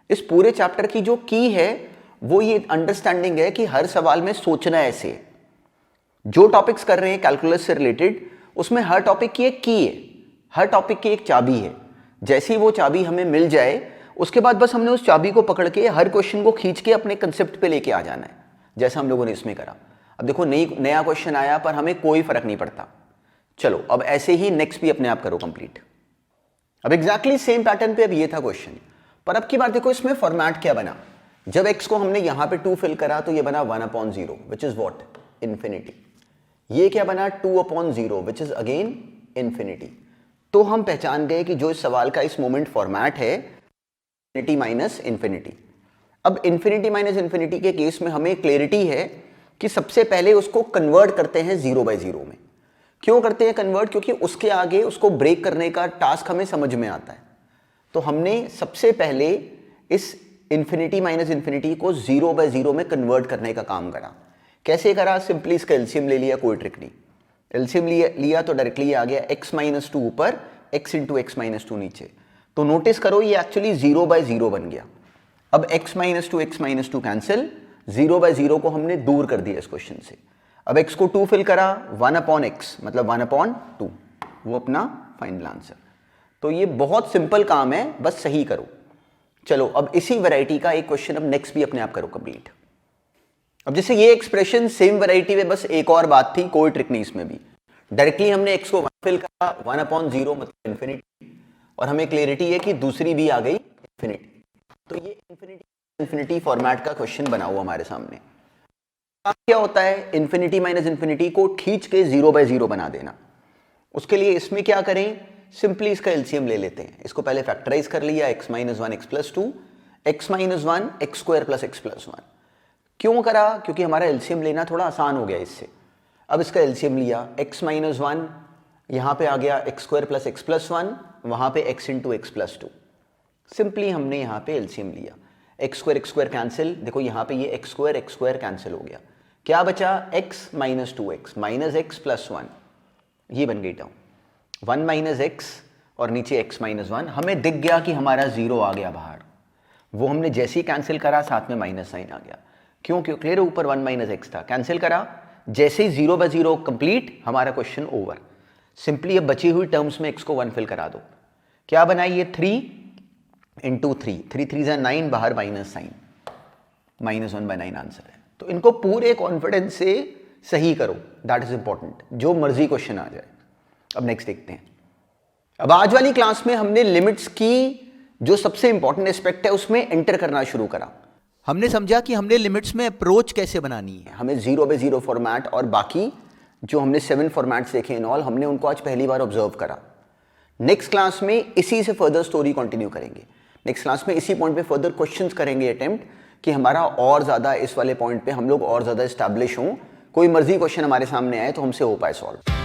इस पूरे चैप्टर की जो की है वो ये अंडरस्टैंडिंग है कि हर सवाल में सोचना ऐसे है। जो टॉपिक्स कर रहे हैं कैलकुलस से रिलेटेड, उसमें हर टॉपिक की एक की है, हर टॉपिक की एक चाबी है। जैसी वो चाबी हमें मिल जाए, उसके बाद बस हमने उस चाबी को पकड़ के हर क्वेश्चन को खींच के अपने कंसेप्ट पे लेके आ जाना है, जैसा हम लोगों ने इसमें करा। अब देखो नया क्वेश्चन आया, पर हमें कोई फर्क नहीं पड़ता। चलो अब ऐसे ही नेक्स्ट भी अपने आप करो कंप्लीट। अब एग्जैक्टली सेम पैटर्न पे अब ये था क्वेश्चन, पर अब की बार देखो इसमें फॉर्मेट क्या बना। जब x को हमने यहां पे 2 फिल करा तो ये बना 1/0 विच इज व्हाट, इंफिनिटी। ये क्या बना 2/0 विच इज अगेन इंफिनिटी। तो हम पहचान गए कि जो इस सवाल का इस मोमेंट फॉर्मेट है इंफिनिटी माइनस इंफिनिटी। अब इंफिनिटी माइनस इंफिनिटी के केस में हमें क्लियरिटी है कि सबसे पहले उसको कन्वर्ट करते हैं 0/0 में। क्यों करते हैं कन्वर्ट, क्योंकि उसके आगे उसको ब्रेक करने का टास्क हमें समझ में आता है। तो हमने सबसे पहले इस इंफिनिटी माइनस इंफिनिटी को 0/0 में कन्वर्ट करने का काम करा। कैसे करा, सिंपली इसका एलसीएम ले लिया, कोई ट्रिक नहीं। एलसीएम लिया तो डायरेक्टली आ गया x माइनस 2 ऊपर, x इंटू एक्स माइनस 2 नीचे। तो नोटिस करो ये एक्चुअली 0/0 बन गया। अब x minus 2 x minus 2 cancel, 0/0 को हमने दूर कर दिया इस क्वेश्चन से। अब x को 2 फिल करा, 1/x मतलब 1/2, वो अपना फाइनल आंसर। तो ये बहुत सिंपल काम है, बस सही करो। चलो अब इसी वैरायटी का एक क्वेश्चन अब नेक्स्ट भी अपने आप करो कंप्लीट। अब जैसे ये एक्सप्रेशन सेम वैरायटी में, बस एक और बात थी, कोई ट्रिक नहीं इसमें भी। डायरेक्टली हमने x को 1 फिल करा, 1/0 मतलब इंफिनिटी, और हमें क्लियरिटी है कि दूसरी भी आ गई इंफिनिटी। तो ये इंफिनिटी फॉर्मेट का क्वेश्चन बना हुआ हमारे सामने। क्या होता है, इंफिनिटी माइनस इंफिनिटी को खींच के 0/0 बना देना। उसके लिए इसमें क्या करें, सिंपली इसका एलसीएम ले लेते हैं। इसको पहले फैक्टराइज कर लिया, x minus 1 x plus 2, x minus 1 x square plus x plus 1। क्यों करा, क्योंकि हमारा एलसीएम लेना थोड़ा आसान हो गया इससे। अब इसका एलसीएम लिया, x माइनस 1 यहाँ पे आ गया x square plus x plus 1, वहाँ पे x into x plus 2। Simply हमने यहाँ पे एलसीएम लिया, एक्स स्क्वायर कैंसिल, देखो यहाँ पे ये एक्स स्क्वायर कैंसिल हो गया। क्या बचा, x minus 2x minus x plus 1, ये बन गई टर्म 1 माइनस एक्स और नीचे x माइनस 1। हमें दिख गया कि हमारा 0 आ गया बाहर, वो हमने जैसे ही कैंसिल करा साथ में माइनस साइन आ गया। क्यों, क्योंकि ऊपर 1 माइनस एक्स था, कैंसिल करा, जैसे ही 0/0 कंप्लीट, हमारा क्वेश्चन ओवर। सिंपली अब बची हुई टर्म्स में x को 1 फिल करा दो। क्या बना, ये 3 इंटू 3, 3 3 9, बाहर माइनस साइन, -1/9 आंसर है। तो इनको पूरे कॉन्फिडेंस से सही करो, दैट इज इंपॉर्टेंट, जो मर्जी क्वेश्चन आ जाए। अब नेक्स्ट देखते हैं। अब आज वाली क्लास में हमने लिमिट्स की जो सबसे इंपॉर्टेंट एस्पेक्ट है उसमें एंटर करना शुरू करा। हमने समझा कि हमने लिमिट्स में अप्रोच कैसे बनानी है। हमें 0/0 फॉर्मेट और बाकी जो हमने 7 फॉर्मेट्स देखे इन ऑल, हमने उनको आज पहली बार ऑब्जर्व करा। नेक्स्ट क्लास में इसी से फर्दर स्टोरी कंटिन्यू करेंगे। नेक्स्ट क्लास में इसी पॉइंट पे फर्दर क्वेश्चंस करेंगे अटेम्प्ट, कि हमारा और ज़्यादा इस वाले पॉइंट पे हम लोग और ज़्यादा एस्टैब्लिश हों, कोई मर्जी क्वेश्चन हमारे सामने आए तो हमसे हो पाए सॉल्व।